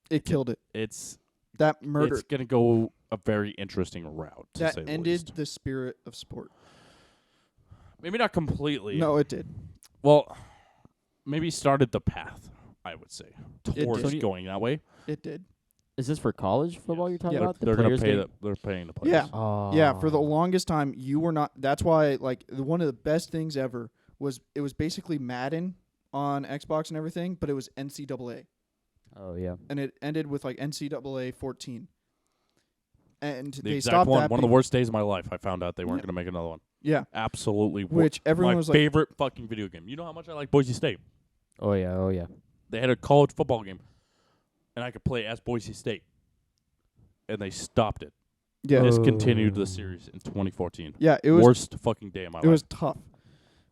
It killed it. it's That murdered. it's gonna go a very interesting route. To That say the ended least. the spirit of sport. Maybe not completely. No, it did. Well, maybe started the path, I would say, did. towards going that way. It did. Is this for college football you're talking Yeah. about? The They're gonna players pay getting- they're paying the players. Yeah. Oh. Yeah, for the longest time, you were not. That's why, like, one of the best things ever was it was basically Madden on Xbox and everything, but it was NCAA, Oh yeah. and it ended with like NCAA 14. And The they exact stopped one. that. One of the worst days of my life. I found out they weren't Yeah. gonna make another one. Yeah, Absolutely. which everyone my was like, favorite fucking video game. You know how much I like Boise State. Oh yeah. Oh yeah. They had a college football game, and I could play as Boise State, and they stopped it. yeah, Discontinued the series in 2014. yeah. It was Worst fucking day of my it life. was tough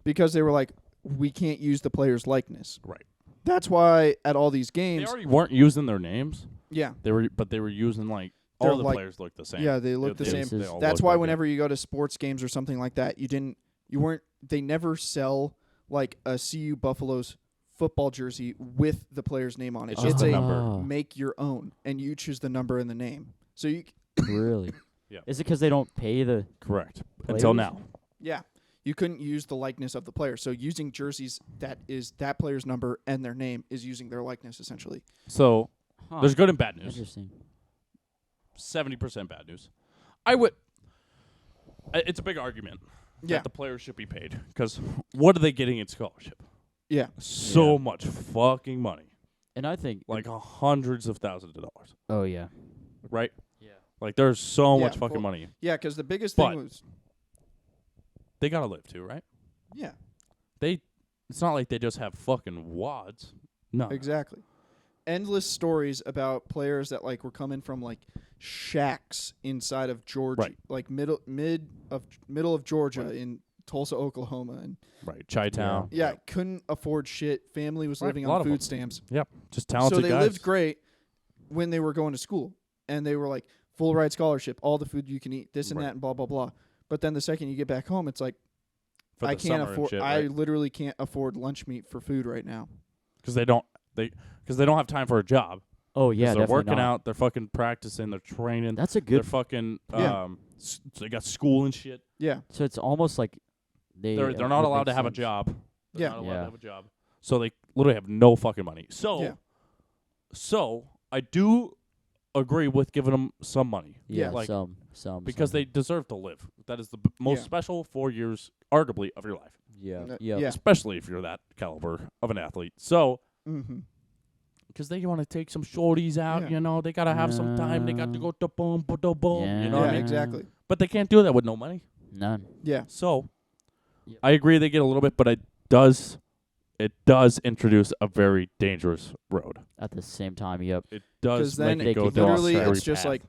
because they were like, we can't use the player's likeness. Right. That's why at all these They games, already weren't using their names. yeah, They were using like They're all the like- players looked the same. yeah, they look the They- same. they all That's look why like it. whenever you go to sports games or something like that, they never sell like a CU Buffalo's football jersey with the player's name on it. It's just It's a a number. make your own, and you choose the number and the name. So Really? Yeah. Is it because they don't pay the? Correct. Players? Until now. you couldn't use the likeness of the player. So using jerseys that is that player's number and their name is using their likeness essentially. So Huh. there's good and bad news. Interesting. 70% bad news. It's a big argument Yeah, that the players should be paid, because what are they getting in scholarship? yeah, So Yeah. much fucking money, And I think like hundreds of thousands of dollars, Oh yeah. right? Yeah. Like there's so Yeah, much fucking well- money. yeah. Because the biggest But- thing was They gotta live too, right? yeah, It's not like they just have fucking wads. No. exactly. Endless stories about players that like were coming from like shacks inside of Georgia, Right. like middle of Georgia Right. in Tulsa, Oklahoma, and Right. Chi-town. yeah, couldn't afford shit. Family was Right, living a lot on of them. food stamps, Yep. Just talented so they guys. lived great when they were going to school, and they were like full ride scholarship, all the food you can eat, this and Right. that, and blah blah blah. But then the second you get back home, it's like For I the can't summer and afford. shit, I right? literally can't afford lunch meat for food right now. Because they don't because they don't have time for a job. Oh yeah, They're definitely working not. out. They're fucking practicing. They're training. That's a They're good. fucking. Yeah. They got school and shit. Yeah. So it's almost like They're it not would allowed make to have a sense. job. They're Yeah. not allowed Yeah. to have a job. So they literally have no fucking money. Yeah. So I do agree with giving them some money. Yeah, like, some because some. they deserve to live. That is the most Yeah. special 4 years, arguably, of your life. Yeah. Yeah. Especially if you're that caliber of an athlete. So, Mm-hmm. because they want to take some shorties out, Yeah. They got to have some time. They got to go to boom, boom, boom. You know Yeah, what I mean? exactly. But they can't do that with no money. None. Yeah. So, Yep. I agree they get a little bit, but it does introduce a very dangerous road. At the same time, yep. It does then make they it go could down a literally scary it's just path. like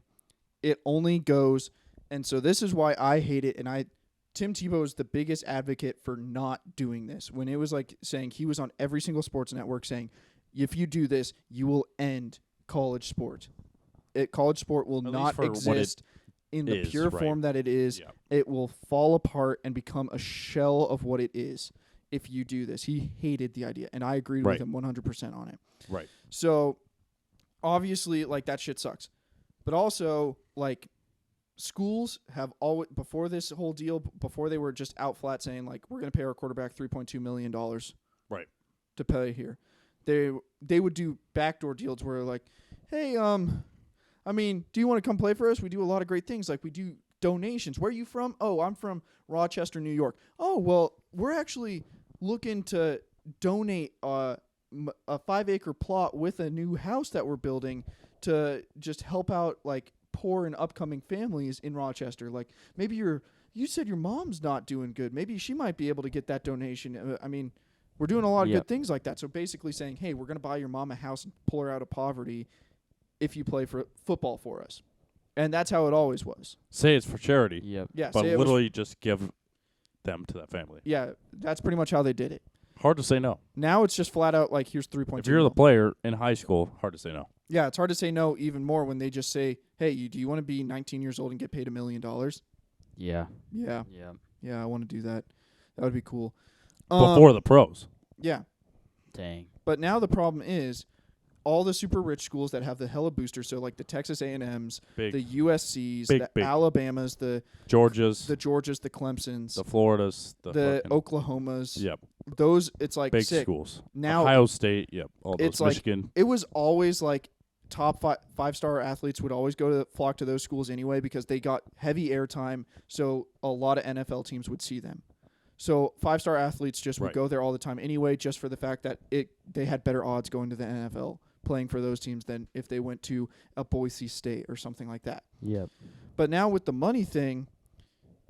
it only goes, and so this is why I hate it. And Tim Tebow is the biggest advocate for not doing this. When it was like saying he was on every single sports network saying, if you do this, you will end college sport. College sport will At least not for what it exist in the is, pure right. form that it is. Yeah. It will fall apart and become a shell of what it is if you do this. He hated the idea, and I agreed Right. with him 100% on it. Right. So, obviously, like, that shit sucks. But also, like, schools have always, before this whole deal, before they were just out flat saying, like, we're going to pay our quarterback $3.2 million Right. to pay here, they would do backdoor deals where, like, hey, I mean, do you want to come play for us? We do a lot of great things. Like, we do donations. Where are you from? Oh, I'm from Rochester, New York. Oh, well, we're actually looking to donate a 5-acre plot with a new house that we're building to just help out, like, poor and upcoming families in Rochester. Like, maybe you said your mom's not doing good. Maybe she might be able to get that donation. I mean, we're doing a lot of Yep. good things like that. So basically saying, hey, we're going to buy your mom a house and pull her out of poverty if you play for football for us. And that's how it always was. Say it's for charity, Yep. Yeah, but say it was- literally just give them to that family. yeah, that's pretty much how they did it. Hard to say no. Now it's just flat out like, here's 3.2 If you're the mil. player in high school, hard to say no. Yeah, it's hard to say no even more when they just say, hey, do you want to be 19 years old and get paid $1 million? Yeah. Yeah. Yeah. Yeah, I want to do that. That would be cool. Before the pros. Yeah. Dang. But now the problem is all the super rich schools that have the hella boosters, so like the Texas A&Ms, Big. the USCs, Big, the big. Alabamas, the Georgia's, Georgias, the Clemsons, the Floridas, the fucking, Oklahomas. Yep. Those, it's like Big sick. schools. Now Ohio State, yep. All those. it's like- Michigan. it was always like top five-star athletes would always flock to those schools anyway because they got heavy airtime, so a lot of NFL teams would see them. So 5-star athletes just would Right. go there all the time anyway, just for the fact that they had better odds going to the NFL playing for those teams than if they went to a Boise State or something like that. Yep. But now with the money thing,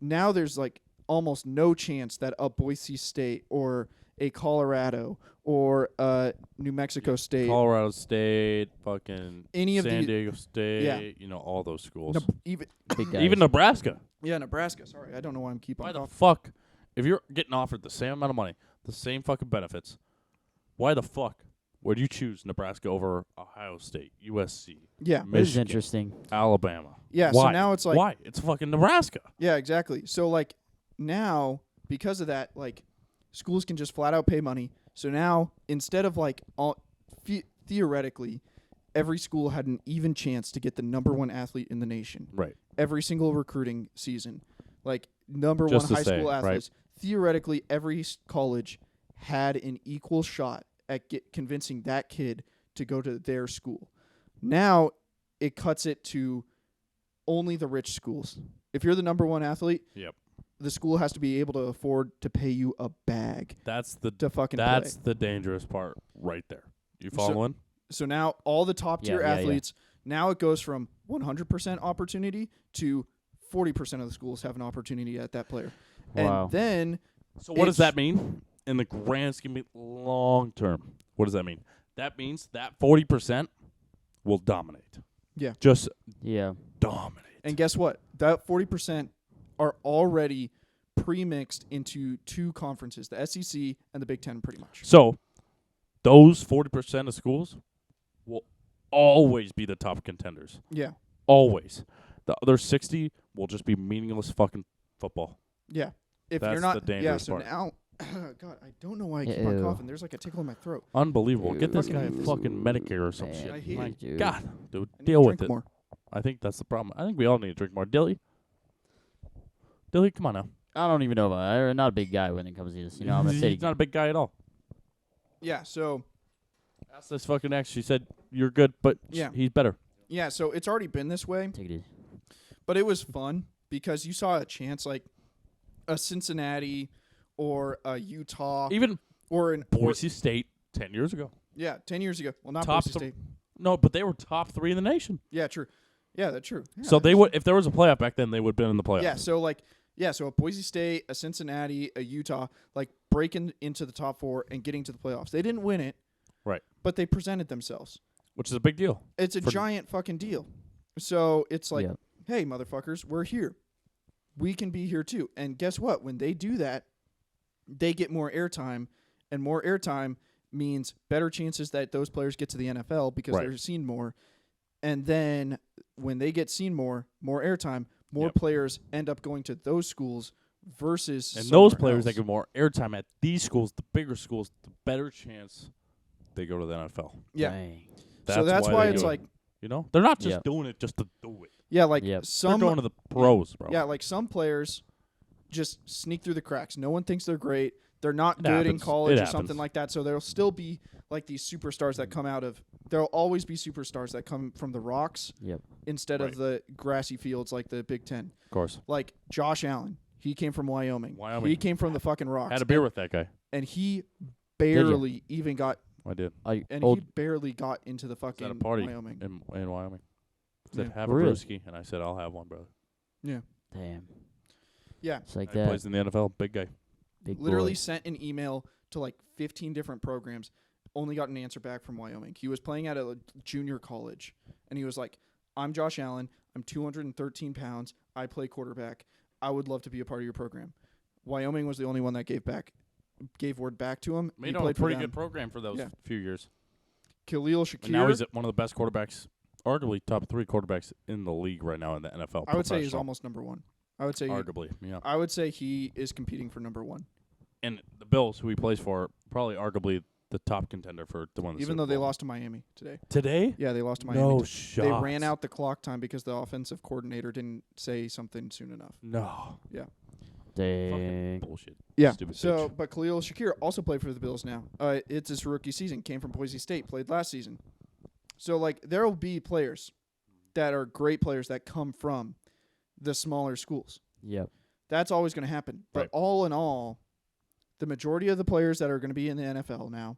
now there's like almost no chance that a Boise State or a Colorado or a New Mexico State, Colorado State, fucking any of San the Diego State, all those schools. even Big guys. Even Nebraska. Nebraska. Sorry, I don't know why I'm keeping Why on the talking. fuck, if you're getting offered the same amount of money, the same fucking benefits, why the fuck would you choose Nebraska over Ohio State, USC, Yeah, This is Michigan, interesting. Alabama? yeah. Why? So now it's like, Why? It's fucking Nebraska. yeah, exactly. So like now because of that, like schools can just flat out pay money. So now instead of like theoretically, every school had an even chance to get the number one athlete in the nation. Right. Every single recruiting season, like number Just one to high say, school right. athletes. Theoretically, every college had an equal shot at convincing that kid to go to their school. Now it cuts it to only the rich schools. If you're the number one athlete, Yep. the school has to be able to afford to pay you a bag That's the to fucking that's play. the dangerous part right there. You So- following? So now all the top tier Yeah, yeah, yeah. athletes, now it goes from 100% opportunity to 40% of the schools have an opportunity at that player. Wow. And then So what does It's- that mean in the grand scheme of long term? What does that mean? That means that 40% will dominate. Yeah. Just Yeah. dominate. and guess what? That 40% are already pre-mixed into two conferences, the SEC and the Big Ten pretty much. So those 40% of schools will always be the top contenders. Yeah. Always. The other 60 will just be meaningless fucking football. Yeah. If That's you're not the dangerous so part. now God, I don't know why I keep on Ew. coughing. There's like a tickle in my throat. Unbelievable. Get this Fucking guy hate fucking Medicare or some Man, shit. I hate My it, dude. God, dude, I need deal to with drink it. more. I think that's the problem. I think we all need to drink more. Dilly, come on now. I don't even know if I'm not a big guy when it comes to this. You know, I'm a city. He's not a big guy at all. Yeah, so Ask this fucking ex. She said you're good, but Yeah. he's better. so it's already been this way, Take it easy. but it was fun because you saw a chance like a Cincinnati or a Utah Even or an Boise State 10 years ago. 10 years ago. Well, not Top Boise th- State. No, but they were top 3 in the nation. Yeah, true. Yeah, that's true. Yeah, So they that's- would, if there was a playoff back then, they would have been in the playoffs. so a Boise State, a Cincinnati, a Utah, like breaking into the top 4 and getting to the playoffs. They didn't win it. Right. But they presented themselves. Which is a big deal. It's a For- giant fucking deal. So it's like, Yep. hey, motherfuckers, we're here. We can be here too. And guess what? When they do that, they get more airtime, and more airtime means better chances that those players get to the NFL because Right. they're seen more. And then when they get seen more airtime, more Yep. players end up going to those schools versus And those somewhere players that else. get more airtime at these schools, the bigger schools, the better chance they go to the NFL. Yeah. Dang. So that's why they it's do it. like, You know? They're not just Yep. doing it just to do it. yeah, like Yep. They're some going to the pros, bro. Yeah, like some players just sneak through the cracks. No one thinks they're great. They're not It good in happens. college It or something happens. like that. So there'll still be like these superstars that come out of. There'll always be superstars that come from the rocks Yep. instead Right. of the grassy fields like the Big Ten. Of course. Like Josh Allen, he came from Wyoming. Wyoming. He came from the fucking rocks. Had a beer with that guy. and he barely even got. I did. And Old, he barely got into the At a fucking party Wyoming. in Wyoming. Said, Yeah. have a Really? brewski. And I said, I'll have one, brother. damn. Yeah, It's like He that. plays in the NFL. Big guy. Big literally boy. sent an email to like 15 different programs, only got an answer back from Wyoming. He was playing at a junior college, and he was like, I'm Josh Allen. I'm 213 pounds. I play quarterback. I would love to be a part of your program. Wyoming was the only one that gave word back to him. Made He on a played for pretty them. good program for those Yeah. few years. Khalil Shakir. And now he's one of the best quarterbacks, arguably top 3 quarterbacks in the league right now in the NFL. I would say he's professional. almost number one. I would say Arguably, yeah. I would say he is competing for number one, And the Bills, who he plays for, probably arguably the top contender for to win the even Super though they Bowl. lost to Miami today. Today? Yeah, they lost to Miami. No today. shot. They ran out the clock time because the offensive coordinator didn't say something soon enough. No. Dang. Fucking bullshit. Yeah. Stupid So, bitch. but Khalil Shakir also played for the Bills now. It's his rookie season. Came from Boise State. Played last season. So, like, there will be players that are great players that come from the smaller schools. Yep. That's always going to happen. But Right. all in all, the majority of the players that are going to be in the NFL now,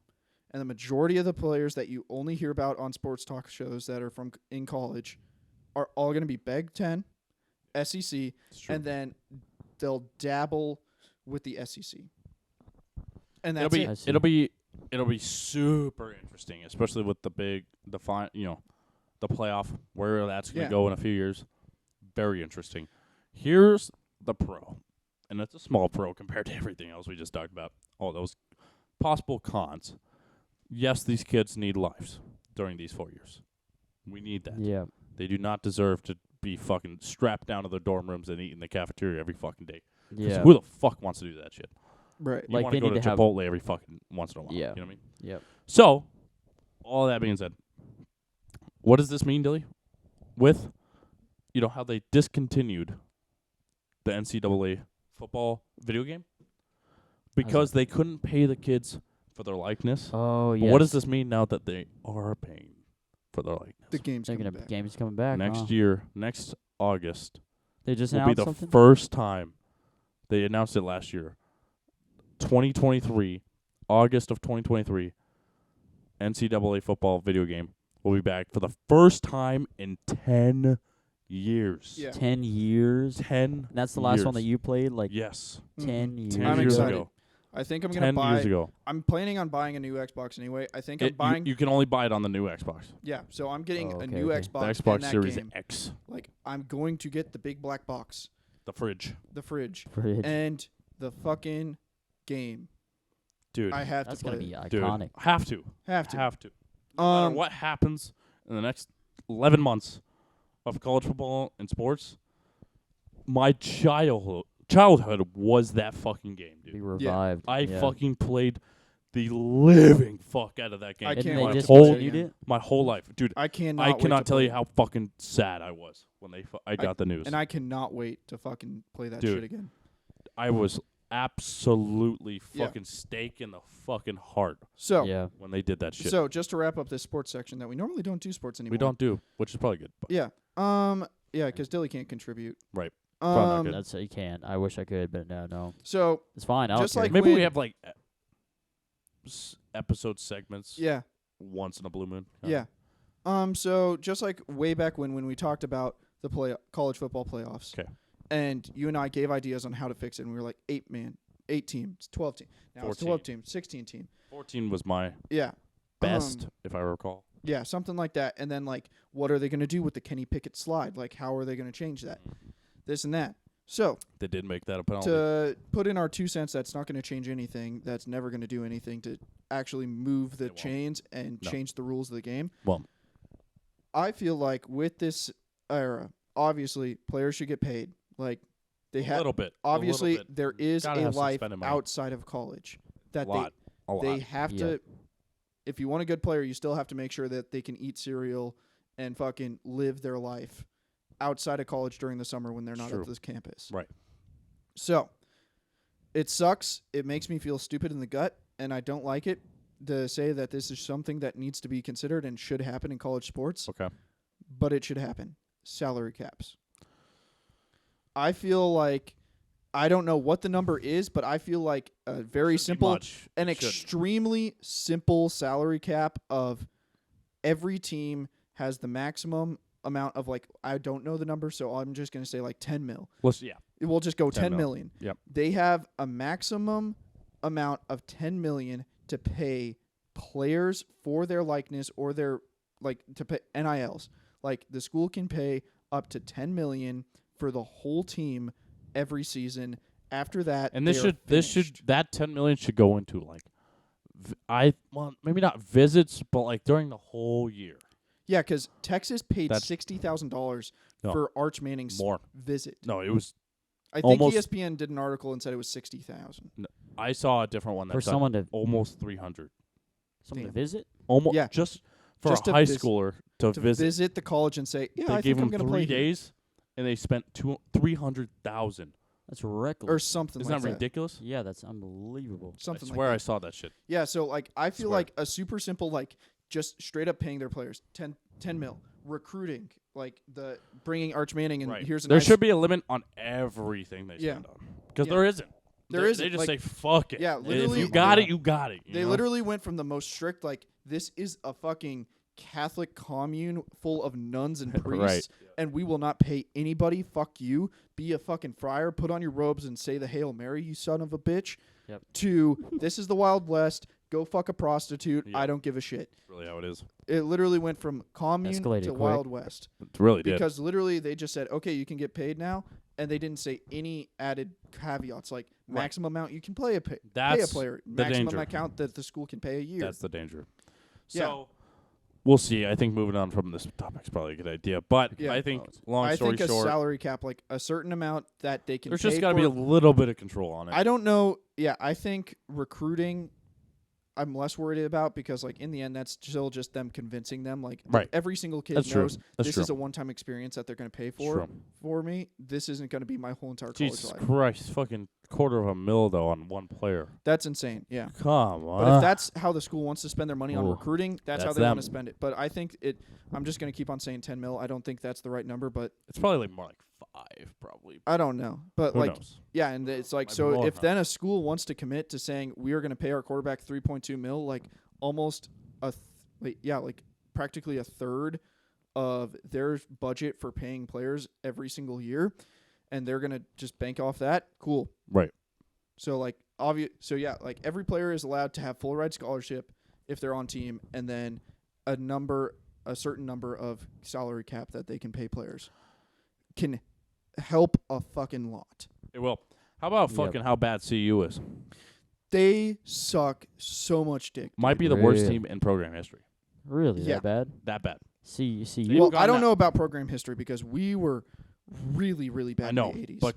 and the majority of the players that you only hear about on sports talk shows that are from in college, are all going to be Big Ten, SEC, It's true. and then they'll dabble with the SEC. And that's it'll be it. I see. it'll be super interesting, especially with the the playoff where that's going to Yeah. go in a few years. Very interesting. Here's the pro, and it's a small pro compared to everything else we just talked about. All those possible cons. Yes, these kids need lives during these 4 years. We need that. Yep. They do not deserve to be fucking strapped down to their dorm rooms and eat in the cafeteria every fucking day. 'Cause Yeah. who the fuck wants to do that shit? Right. You Like, want they to go need to to have- Chipotle every fucking once in a while. Yeah. You know what I mean? Yep. So, all that being said, what does this mean, Dilly? With, how they discontinued the NCAA football video game? Because they couldn't pay the kids for their likeness. Oh, But yes. what does this mean now that they are paying for their likeness? The game's Thinking coming of back. games coming back. Next huh? year, next August, They just will be announced the something. first time. They announced it last year. 2023, August of 2023, NCAA football video game will be back for the first time in 10 years. Yeah. 10 years. 10 And that's the last one that years. you played. Like Yes. 10 years. 10 I'm years excited. ago. I think I'm 10 going to buy. years ago. I'm planning on buying a new Xbox anyway. I think I'm You, buying. you can only buy it on the new Xbox. Yeah, so I'm getting Oh, a okay, new okay. Xbox. The and Xbox that Series game. X. Like, I'm going to get the big black box, The fridge. the fridge, Fridge. and the fucking game. Dude. I have That's to gonna play be it. dude. iconic. Have to. Have to. Have to. No matter Um, what happens in the next 11 months of college football and sports, my childhood childhood was that fucking game, Be dude. revived. I yeah. fucking played the living fuck out of that game. I And can't they wait to whole- play it discontinued again. it. My whole life, dude. I cannot. I wait cannot to tell play you it. how fucking sad I was when I got the news. And I cannot wait to fucking play that Dude. shit again. I was absolutely Yeah. fucking stake in the fucking heart So, Yeah. when they did that shit. so just to wrap up this sports section that we normally don't do sports anymore. we don't do, which is probably good. But Yeah. Yeah, because Dilly can't contribute. Right. Probably not good. That's you can. I wish I could, but no. So It's fine. I don't Just care. like maybe when- we have like episode segments yeah, once in a blue moon. yeah. So just like way back when we talked about the college football playoffs. 'Kay. And you and I gave ideas on how to fix it, and we were like 8 teams, 12 team. Now it's 12 team, 16 team. 14 was my Yeah. best, if I recall. Yeah, something like that. And then like, what are they going to do with the Kenny Pickett slide? Like, how are they going to change that? This and that. So They did make that a penalty. to put in our 2 cents, that's not going to change anything. That's never going to do anything to actually move the It won't. chains and No. change the rules of the game. Well, I feel like with this era, obviously players should get paid. Like they a have. little bit. Obviously, a little bit. there is Gotta a have some life spending money. outside of college that a lot. they have Yeah. to. If you want a good player, you still have to make sure that they can eat cereal and fucking live their life outside of college during the summer when they're not True. at this campus. Right. So, it sucks. It makes me feel stupid in the gut, and I don't like it to say that this is something that needs to be considered and should happen in college sports, Okay. but it should happen. Salary caps. I feel like I don't know what the number is, but I feel like a very Shouldn't be simple, much. an It shouldn't. extremely simple salary cap of every team has the maximum amount of like I don't know the number, so I'm just gonna say like 10 mil. Yeah. We'll just go 10 10 mil. million. Yep. They have a maximum amount of 10 million to pay players for their likeness or their like to pay NILs. Like the school can pay up to 10 million for the whole team every season. After that, And they this are should finished. that 10 million should go into like maybe not visits, but like during the whole year. Yeah, because Texas paid That's- $60,000 No. for Arch Manning's More. visit. No, it was. I think almost- ESPN did an article and said it was 60,000. I saw a different one that For said someone to almost 300. someone to Damn. visit. Almost. Yeah. Just for Just a to high visit- schooler to To visit. visit the college and say, yeah, They I gave think I'm them going to play 3 here. days, and they spent 300,000. That's reckless. Or something Isn't like that that. ridiculous? Yeah, that's unbelievable. Something I like swear that. I saw that shit. Yeah, so like I feel Swear. like a super simple like just straight up paying their players 10 mil recruiting like the bringing Arch Manning and Right. here's a There nice should be a limit on everything they Yeah. spend on. Because Yeah. there isn't. There They isn't, just like- say, fuck it. Yeah, If literally- you got Yeah. it, you got it. you they know? literally went from the most strict like this is a fucking Catholic commune full of nuns and priests and we will not pay anybody, fuck you, be a fucking friar, put on your robes and say the Hail Mary, you son of a bitch. Yep. To this is the Wild West, go fuck a prostitute, Yeah. I don't give a shit. That's really how it is. It literally went from commune Escalated to quick. Wild West. It really did. Because literally they just said, okay, you can get paid now, and they didn't say any added caveats like Right. maximum amount you can pay a That's player, the maximum danger. account that the school can pay a year. That's the danger. Yeah. So we'll see. I think moving on from this topic is probably a good idea. But Yeah. I think, Oh, long I story think a short, salary cap, like a certain amount that they can. there's pay just got to be a for- little bit of control on it. I don't know. Yeah, I think recruiting, I'm less worried about because, like, in the end, that's still just them convincing them. Like, Right. every single kid That's true. knows That's this true. is a one-time experience that they're going to pay It's for. true. For me, this isn't going to be my whole entire college Jesus life. Christ. Fucking $250,000 though on one player. That's insane. Yeah. Come on. But if that's how the school wants to spend their money on Ooh, recruiting, that's how that's they want them. to spend it. But I think it. I'm just going to keep on saying 10 mil. I don't think that's the right number, but it's probably like more like 5, probably. I don't know. But Who like, knows? yeah, and it's like Might be so. more, If huh? then a school wants to commit to saying we are going to pay our quarterback 3.2 mil, like almost like practically a third of their budget for paying players every single year, and they're going to just bank off that. Cool. Right. So like like every player is allowed to have full ride scholarship if they're on team, and then a certain number of salary cap that they can pay players can help a fucking lot. It will. How about Yep. fucking how bad CU is? They suck so much dick. Might be the worst Really? team in program history. Really Yeah. that bad? That bad. See, They've you. Well, gone I don't that- know about program history because we were really, really bad I know, in the 80s. but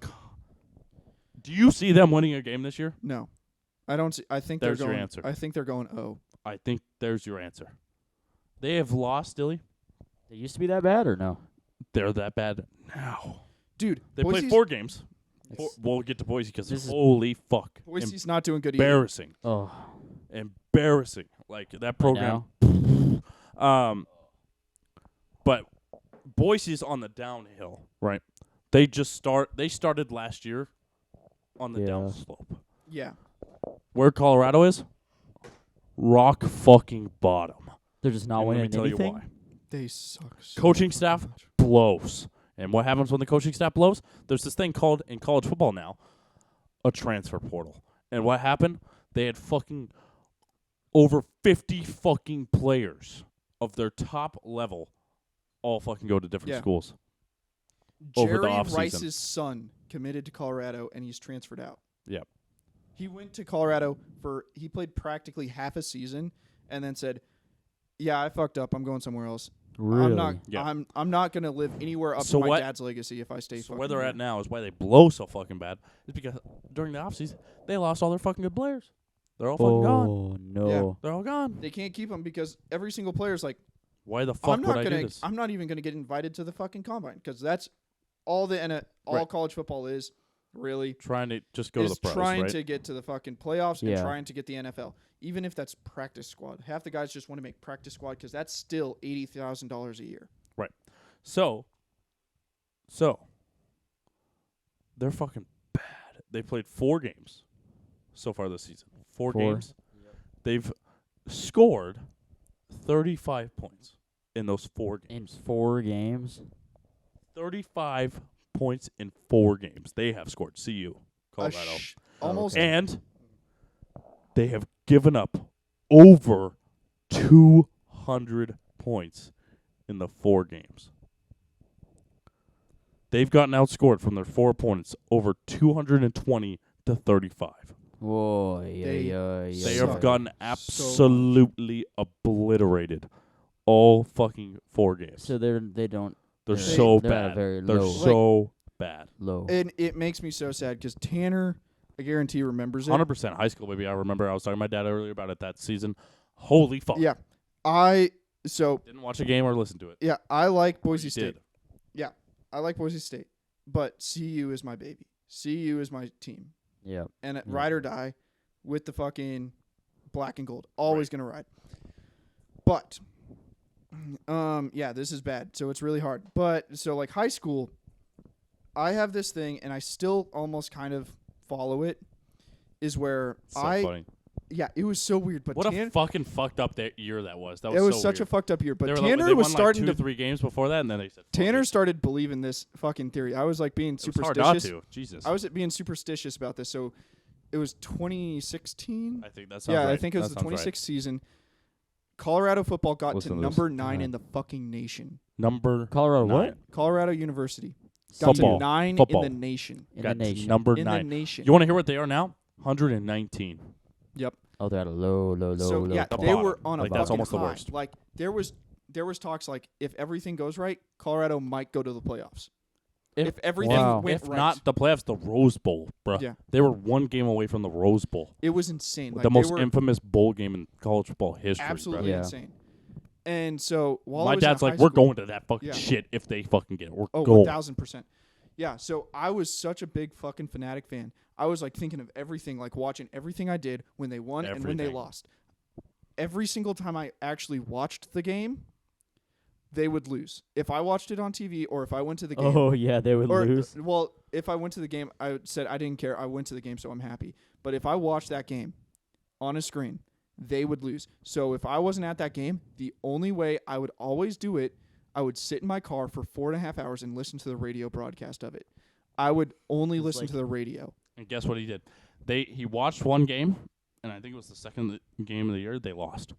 Do you see them winning a game this year? No, I don't. See, I think There's they're your going. answer. I think they're going. Oh, I think there's your answer. They have lost, Dilly. They used to be that bad or no? They're that bad now. dude, They played Boise's, 4 games. It's- We'll get to Boise because This is- holy fuck. Boise's not doing good either. Embarrassing. Oh, Embarrassing. Like that program. But Boise's on the downhill, right? They started last year on the Yeah. downslope. Yeah, Where Colorado is? Rock fucking bottom. they're just not And let me winning tell anything. you why. they suck. So Coaching staff much. blows. And what happens when the coaching staff blows? There's this thing called, in college football now, a transfer portal. And what happened? They had fucking over 50 fucking players of their top level all fucking go to different Yeah. schools. over the Jerry offseason. Rice's son committed to Colorado, and he's transferred out. Yep. He went to Colorado he played practically half a season, and then said, "Yeah, I fucked up. I'm going somewhere else. Really? I'm not. Yeah. I'm not going to live anywhere up So to my what- dad's legacy if I stay. So fucking where they're here." at now is why they blow so fucking bad. Is because during the offseason, they lost all their fucking good players. They're all fucking gone. Oh no. They're all gone. They can't keep him because every single player's like, Why the fuck I'm would not I do gonna. this? I'm not even gonna get invited to the fucking combine because that's all all Right. college football is really. Trying to just go to is the pros, trying right? to get to the fucking playoffs and Yeah. trying to get the NFL, even if that's practice squad. Half the guys just want to make practice squad because that's still $80,000 a year. So they're fucking bad. They played 4 games so far this season. 4 4. games. They've scored 35 points in those 4 In games. 4 games. 35 points in 4 games. They have scored. CU, Colorado. Almost. Okay. And they have given up over 200 points in the 4 games. They've gotten outscored from their 4 opponents over 220 to 35. Whoa, They- yeah. They suck have gotten so absolutely obliterated all fucking 4 games. So they don't. They're they're- so they're at a bad. very They're low. so bad. Low. And it makes me so sad because Tanner, I guarantee, remembers it. 100% high school, baby. I remember I was talking to my dad earlier about it that season. Holy fuck. Yeah. Didn't watch a game or listen to it. I like Boise You State. did. I like Boise State, but CU is my baby. CU is my team. Yeah. And Yeah. ride or die with the fucking black and gold. Always gonna ride. But this is bad. So it's really hard. But so like high school, I have this thing and I still almost kind of follow it, is where So funny. it was so weird. But What a fucking fucked up year that was. That was it was so such weird. a fucked up year. But They were Tanner they was won starting like 2, to 3 games before that, and then they said, fuck Tanner it. started believing this fucking theory. I was like being It was hard not superstitious. to. Jesus. I was being superstitious about this. So it was 2016. I think that sounds Yeah, right. I think it was That the sounds right. 26th season. Colorado football got Listen to to this. number 9 Uh-huh. in the fucking nation. Number Colorado 9. what? Colorado University got Football. to 9 Football. in the nation. In Got the nation. number In 9. the nation. You want to hear what they are now? 119. Yep. Oh, they're at a low. So low yeah, The they bottom. were on a Like, fucking that's almost the high. worst. Like there was talks like if everything goes right, Colorado might go to the playoffs. If everything Wow. went If right, not the playoffs, the Rose Bowl, bro. Yeah. They were 1 game away from the Rose Bowl. it was insane. Like the they most were infamous bowl game in college football history, absolutely Yeah. insane. And so while bro. I My was in dad's like, high we're school- going to that fucking Yeah. shit if they fucking get it. We're Oh, going. 1,000%. Yeah, so I was such a big fucking fanatic fan. I was like thinking of everything, like watching everything I did when they won and when they Everything. lost. Every single time I actually watched the game, they would lose. If I watched it on TV or if I went to the game. Oh yeah, they would or, lose. Well, if I went to the game, I said I didn't care. I went to the game, so I'm happy. But if I watched that game on a screen, they would lose. So if I wasn't at that game, the only way I would always do it, I would sit in my car for 4.5 hours and listen to the radio broadcast of it. I would only It's listen like- to the radio. And guess what he did? He watched 1 game, and I think it was the second game of the year. They lost.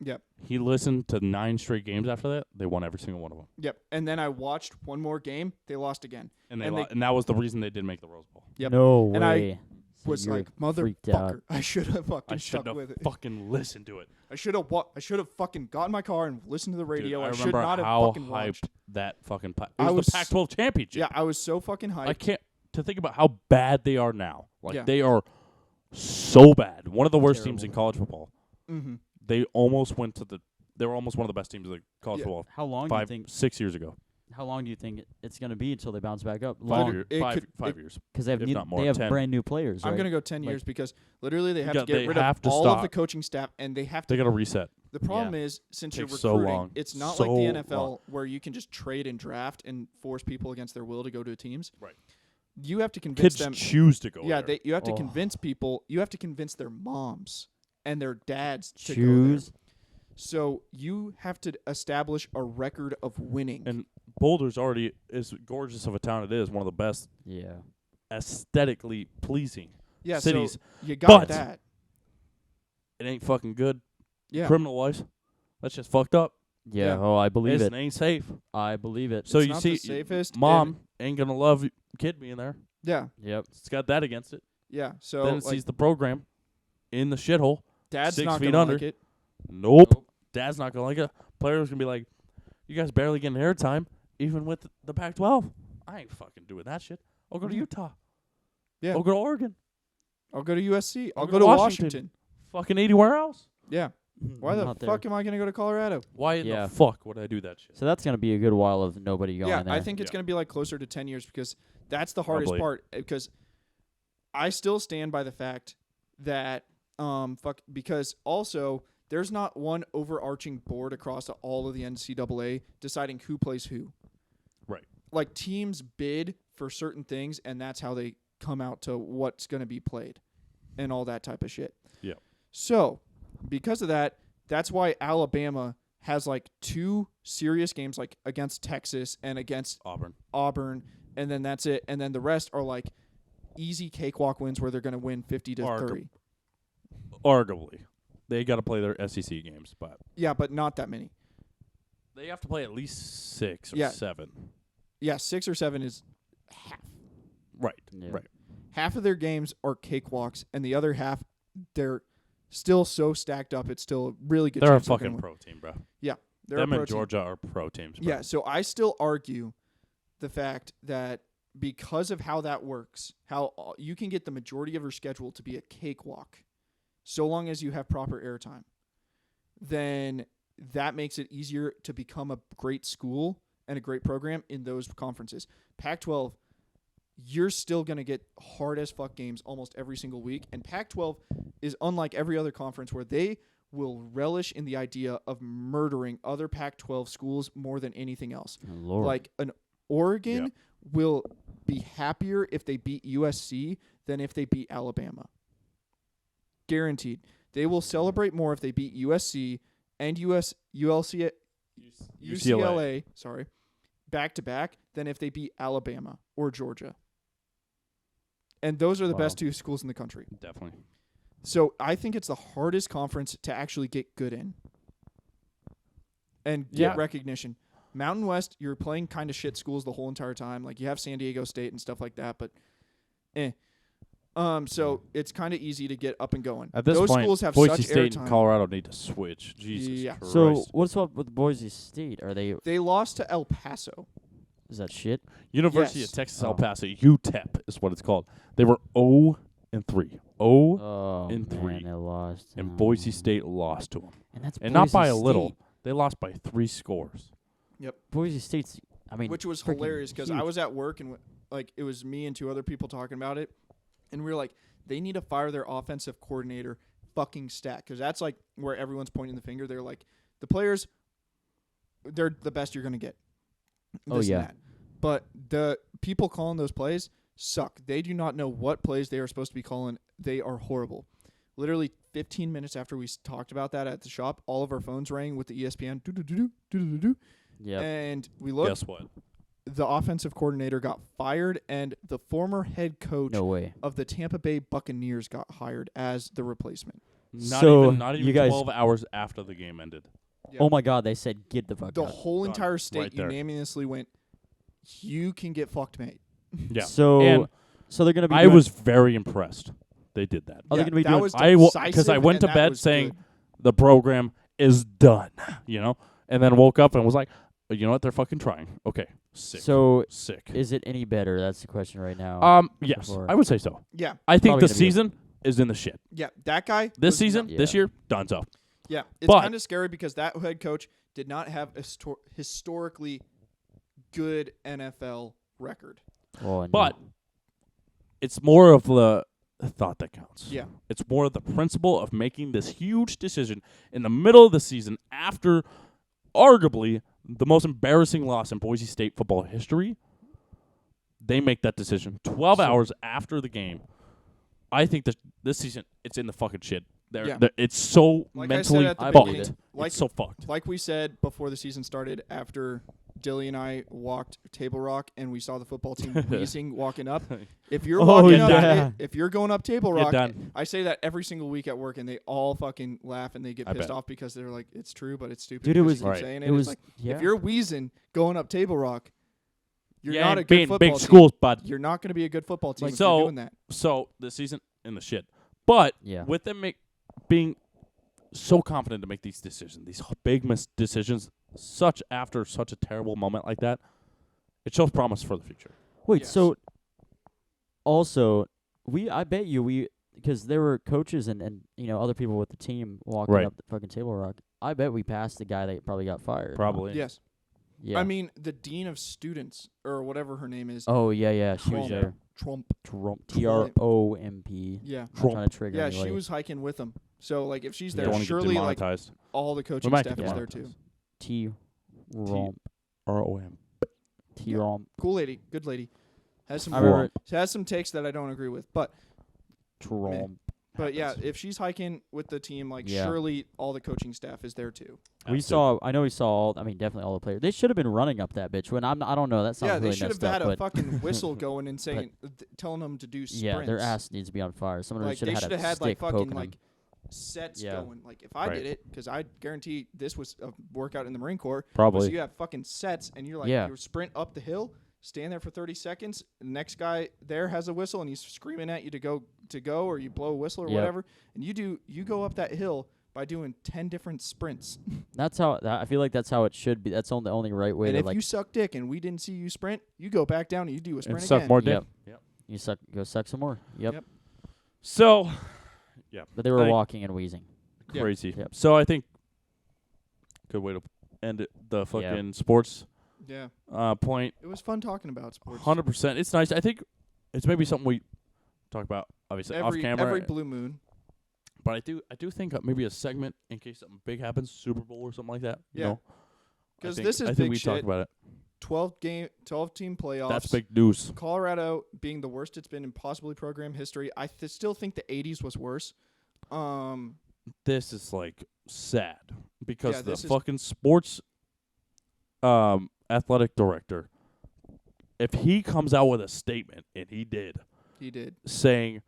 Yep. He listened to 9 straight games after that. They won every single one of them, Yep. And then I watched one more game. They lost again. and And and that was the reason they did make the Rose Bowl. Yep. No And I way. So Was you're like, freaked out. motherfucker. I should have I fucking should stuck have with it. fucking listened to it. I should have fucking got in my car and listened to the radio. Dude, I I should remember not have how fucking hyped watched. that fucking. It I was was the Pac-12 championship. Yeah, I was so fucking hyped. I can't. to think about how bad they are now. Like Yeah. they are so bad. One of the worst teams in Terrible. college football. Mm-hmm. They almost went to they were almost one of the best teams in college Yeah. football How long do you think? 6 years ago. How long do you think it's going to be until they bounce back up? 5 Long, years. It 5 could- 5 it- years. because they have if new, not more, they have 10. brand new players. I'm right? gonna go 10 Like- years because literally they have Yeah, to get they rid have of to all of the stop. coaching staff, and they have They to. got to reset. The problem is, since you're Takes so recruiting, long. it's not So like the NFL long. where you can just trade and draft and force people against their will to go to teams. Right. You have to convince Kids them. choose to go Yeah, there. you have to Oh. convince people. You have to convince their moms and their dads to go Choose. there. So you have to establish a record of winning. And Boulder's already, as gorgeous of a town it is, one of the best Yeah. aesthetically pleasing yeah, cities. so you got But- that. It ain't fucking good Yeah. criminal-wise. That's just fucked up. Yeah. Yeah. Oh, I believe It it. ain't safe. I believe it. So It's you not see, the safest, mom ain't going to love kid being there. Yeah. Yep. It's got that against it. Yeah. So Then it like, sees the program in the shithole. dad's 6 not feet gonna under. like it. Nope. Dad's not going to like it. Players going to be like, you guys barely getting airtime, even with the Pac-12. I ain't fucking doing that shit. I'll go to Mhm. Utah. Yeah. I'll go to Oregon. I'll go to USC. I'll I'll go go to to Washington. Washington. Fucking anywhere else. Yeah. Why the Not there. fuck am I gonna go to Colorado? Why in Yeah. the fuck would I do that shit? So that's going to be a good while of nobody going Yeah, there. I think it's Yeah. gonna be like closer to 10 years because that's the hardest Probably. part. Because I still stand by the fact that because also there's not one overarching board across all of the NCAA deciding who plays who. Right. Like teams bid for certain things, and that's how they come out to what's going to be played, and all that type of shit. Yeah. So, because of that, that's why Alabama has like 2 serious games, like against Texas and against Auburn, and then that's it. And then the rest are like easy cakewalk wins where they're going to win 50 to 30. Arguably. They got to play their SEC games, but Yeah, but not that many. they have to play at least 6 or Yeah. 7. Yeah, 6 or 7 is half. Right. Yeah. Right. Half of their games are cakewalks, and the other half, they're still so stacked up. It's still a really good. They're a chance fucking gonna win. pro team, bro. They're Them a pro and team. Georgia are pro teams, bro. Yeah, so I still argue the fact that because of how that works, how you can get the majority of your schedule to be a cakewalk, so long as you have proper airtime, then that makes it easier to become a great school and a great program in those conferences. Pac-12, you're still going to get hard as fuck games almost every single week, and Pac-12 is unlike every other conference where they will relish in the idea of murdering other Pac-12 schools more than anything else. Oh, Lord. Like an Oregon will be happier if they beat USC than if they beat Alabama. Guaranteed. They will celebrate more if they beat USC and UCLA, sorry, back to back than if they beat Alabama or Georgia. And those are the Wow. best 2 schools in the country. Definitely. So I think it's the hardest conference to actually get good in and get Yeah. recognition. Mountain West, you're playing kind of shit schools the whole entire time. Like you have San Diego State and stuff like that, but so it's kind of easy to get up and going. At this Those point, schools have Boise such State airtime. and Colorado need to switch. Jesus Yeah. Christ. So what's up with Boise State? Are they? They lost to El Paso. Is that shit? University Yes. of Texas Oh. El Paso, UTEP is what it's called. They were 0-3. 0 Oh, in man, 3. they lost. and Oh. Boise State lost to them. And that's And not Boise by a little. State. They lost by 3 scores. Boise State's. I mean, Which was freaking hilarious because I huge. was at work and like it was me and 2 other people talking about it, and we were like, they need to fire their offensive coordinator fucking stat because that's like where everyone's pointing the finger. They're like, the players, they're the best you're gonna get. Oh, This and yeah. that. But the people calling those plays suck. They do not know what plays they are supposed to be calling. They are horrible. Literally 15 minutes after we talked about that at the shop, all of our phones rang with the ESPN. Do-do-do-do, Yep. and we looked. Guess what? The offensive coordinator got fired, and the former head coach No way. of the Tampa Bay Buccaneers got hired as the replacement. Not So, even you guys- 12 hours after the game ended. Yeah. Oh my God! They said get the fuck The out. whole Done. entire state Right there. unanimously went, you can get fucked, mate. Yeah. So And they're gonna be. I doing- was very impressed they did that. Are they gonna be that doing- was Because decisive, I went and to that bed was saying good. the program is done, you know? And then woke up and was like, you know what? They're fucking trying. Okay. sick. So sick. is it any better? That's the question right now. Yes, before- I would say so. Yeah, I think Probably the gonna be season is in the shit. yeah. That guy. This was season, not- this Yeah. year, donezo. yeah, it's But- kind of scary because that head coach did not have a historically good NFL record. Well, and But it's more of the thought that counts. Yeah, It's more of the principle of making this huge decision in the middle of the season after arguably the most embarrassing loss in Boise State football history. They make that decision 12 So- hours after the game. I think that this season, it's in the fucking shit. Yeah. It's so like I mentally said at the I fucked. believe it. Like It's so fucked. like we said before the season started, after Dilly and I walked Table Rock and we saw the football team wheezing walking up. If you're Oh, walking up, yeah. if you're going up Table Get Rock, done. I say that every single week at work, and they all fucking laugh and they get I pissed bet. off because they're like, "It's true, but it's stupid." Dude, it because was- you keep Right. saying it It's was like yeah. if you're wheezing going up Table Rock, you're Yeah, not a and good beating football big team. schools, bud. You're not going to be a good football team Like, if so- you're doing that. So this season in the shit. But Yeah. with them being so confident to make these decisions, these big decisions, after such a terrible moment like that, it shows promise for the future. Wait, Yes. so also I bet you because there were coaches and other people with the team walking Right. up the fucking Table Rock. I bet we passed the guy that probably got fired. Probably. Yes, Yeah. I mean the dean of students or whatever her name is, Oh yeah. She was Trump. there. Trump. Trump. Tromp. Yeah, I'm trying to trigger yeah, anybody. she was hiking with them. So like if she's Yeah. there, Don't want to get surely like demonetized. all the coaching might staff get is there too. demonetized. Tromp. ROM. Tromp. Cool lady, good lady. Has some I remember has some takes that I don't agree with, but Tromp. yeah, Happens. if she's hiking with the team, like Yeah. surely all the coaching staff is there too. I know we saw all, definitely all the players. They should have been running up that bitch. I don't know. That sounds Yeah, really they should messed have had up, a but fucking whistle going and saying, telling them to do sprints. yeah, their ass needs to be on fire. Someone like should they have should had have a had stick like fucking poking like them. sets Yeah. going. Like if I Right. did it, because I guarantee this was a workout in the Marine Corps. was Probably. you have fucking sets and you're like Yeah. you sprint up the hill, stand there for 30 seconds. The next guy there has a whistle and he's screaming at you to go, or you blow a whistle or Yep. whatever, and you go up that hill by doing 10 different sprints. That's how I feel like that's how it should be. That's the only right way and to if like you suck dick and we didn't see you sprint, you go back down and you do a sprint And suck again. more dick. Yep. you go suck some more. Yep. Yep. So, But they were Like- walking and wheezing. Yep. crazy. Yep. So I think good way to end it, the fucking sports Yeah, point. it was fun talking about sports. 100%. It's nice. I think it's maybe something we talk about obviously off camera. every blue moon. But I do think maybe a segment in case something big happens, Super Bowl or something like that. You Yeah. know? 'Cause I think- this is I think big we shit. talked about it. 12 team playoffs. That's big news. Colorado being the worst it's been in possibly program history. I still think the 80s was worse. This is like sad because Yeah, the this is- fucking sports athletic director, if he comes out with a statement, and he did, He did. saying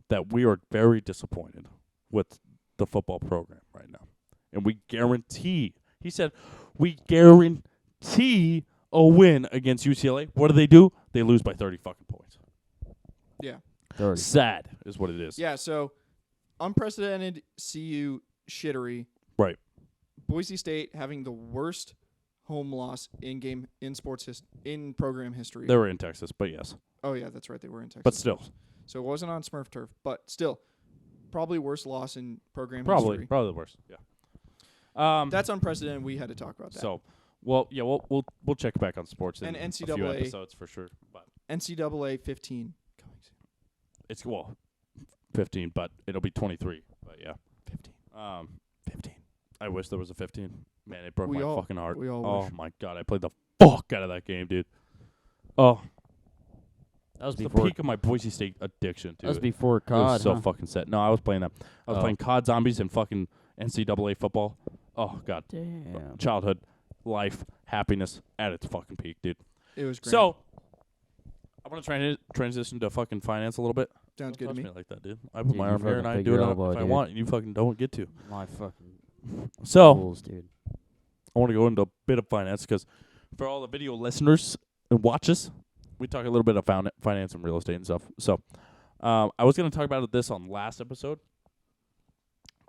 that we are very disappointed with the football program right now. And we guarantee, he said, we guarantee a win against UCLA. What do? They lose by 30 fucking points. Yeah. 30. Sad is what it is. Yeah, so unprecedented CU shittery. Right. Boise State having the worst home loss in sports in program history. They were in Texas, but yes. Oh yeah, that's right. They were in Texas. But still. So it wasn't on Smurf turf, but still probably worst loss in program Probably history. the worst. Yeah. That's unprecedented. We had to talk about that. So, well, yeah, we'll check back on sports in And a few NCAA episodes for sure. But NCAA 15 coming soon. it's 15, but it'll be 23. But yeah, 15. 15. I wish there was a 15. Man, it broke We my all- fucking heart. we all Oh wish. my god, I played the fuck out of that game, dude. Oh, That was it's the before. peak of my Boise State addiction, That was dude. before It was COD. so huh? fucking sad. No, I was playing that. I was Oh. playing COD Zombies and fucking NCAA football. Oh god, Damn. childhood, life, happiness at its fucking peak, dude. It was great. So, I want to transition to fucking finance a little bit. Sounds Don't good to touch me. like that, dude. I put Dude, my you arm here and fucking I big do it elbow, if I dude. want, and you fucking don't get to. My fucking So, rules, dude. I want to go into a bit of finance because for all the video listeners and watches, we talk a little bit of finance and real estate and stuff. So, I was going to talk about this on last episode.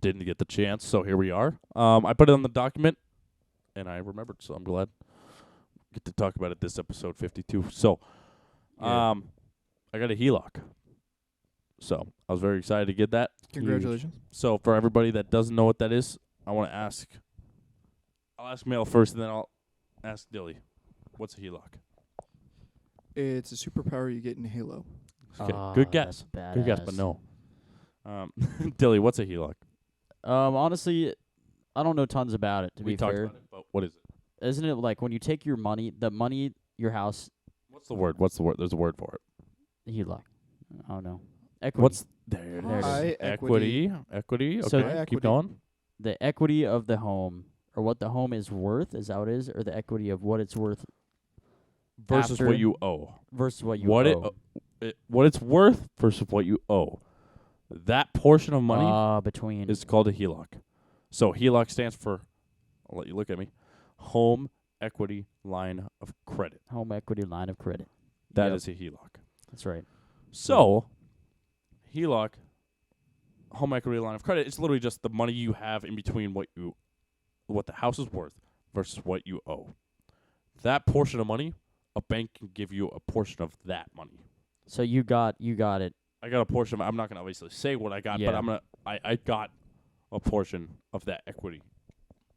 Didn't get the chance, so here we are. I put it on the document, and I remembered, so I'm glad. get to talk about it this episode 52. So, Yeah. I got a HELOC. So I was very excited to get that. Congratulations. So for everybody that doesn't know what that is, I want to ask. I'll ask Mel first, and then I'll ask Dilly. What's a HELOC? It's a superpower you get in Halo. Okay, Ah, good guess. that's Good guess, but badass. no. Dilly, what's a HELOC? Honestly, I don't know tons about it, to We be talked fair. about it, but what is it? Isn't it like when you take your money, your house, What's the word? What's the word? There's a word for it. HELOC. I don't know. Equity. What's there? It There it is. is. High Equity. Equity. Okay, So- keep Equity. going. The equity of the home, or what the home is worth? Is that what it is, or the equity of what it's worth Versus after what you owe. versus what you What owe? what it's worth versus what you owe. That portion of money between is called a HELOC. So HELOC stands for, I'll let you look at me, Home Equity Line of Credit. home equity line of credit. That Yep. is a HELOC. That's right. So, HELOC, Home Equity Line of Credit, it's literally just the money you have in between what the house is worth versus what you owe. That portion of money, a bank can give you a portion of that money. So you got it. I got a portion of. I'm not gonna obviously say what I got, Yeah. but I got a portion of that equity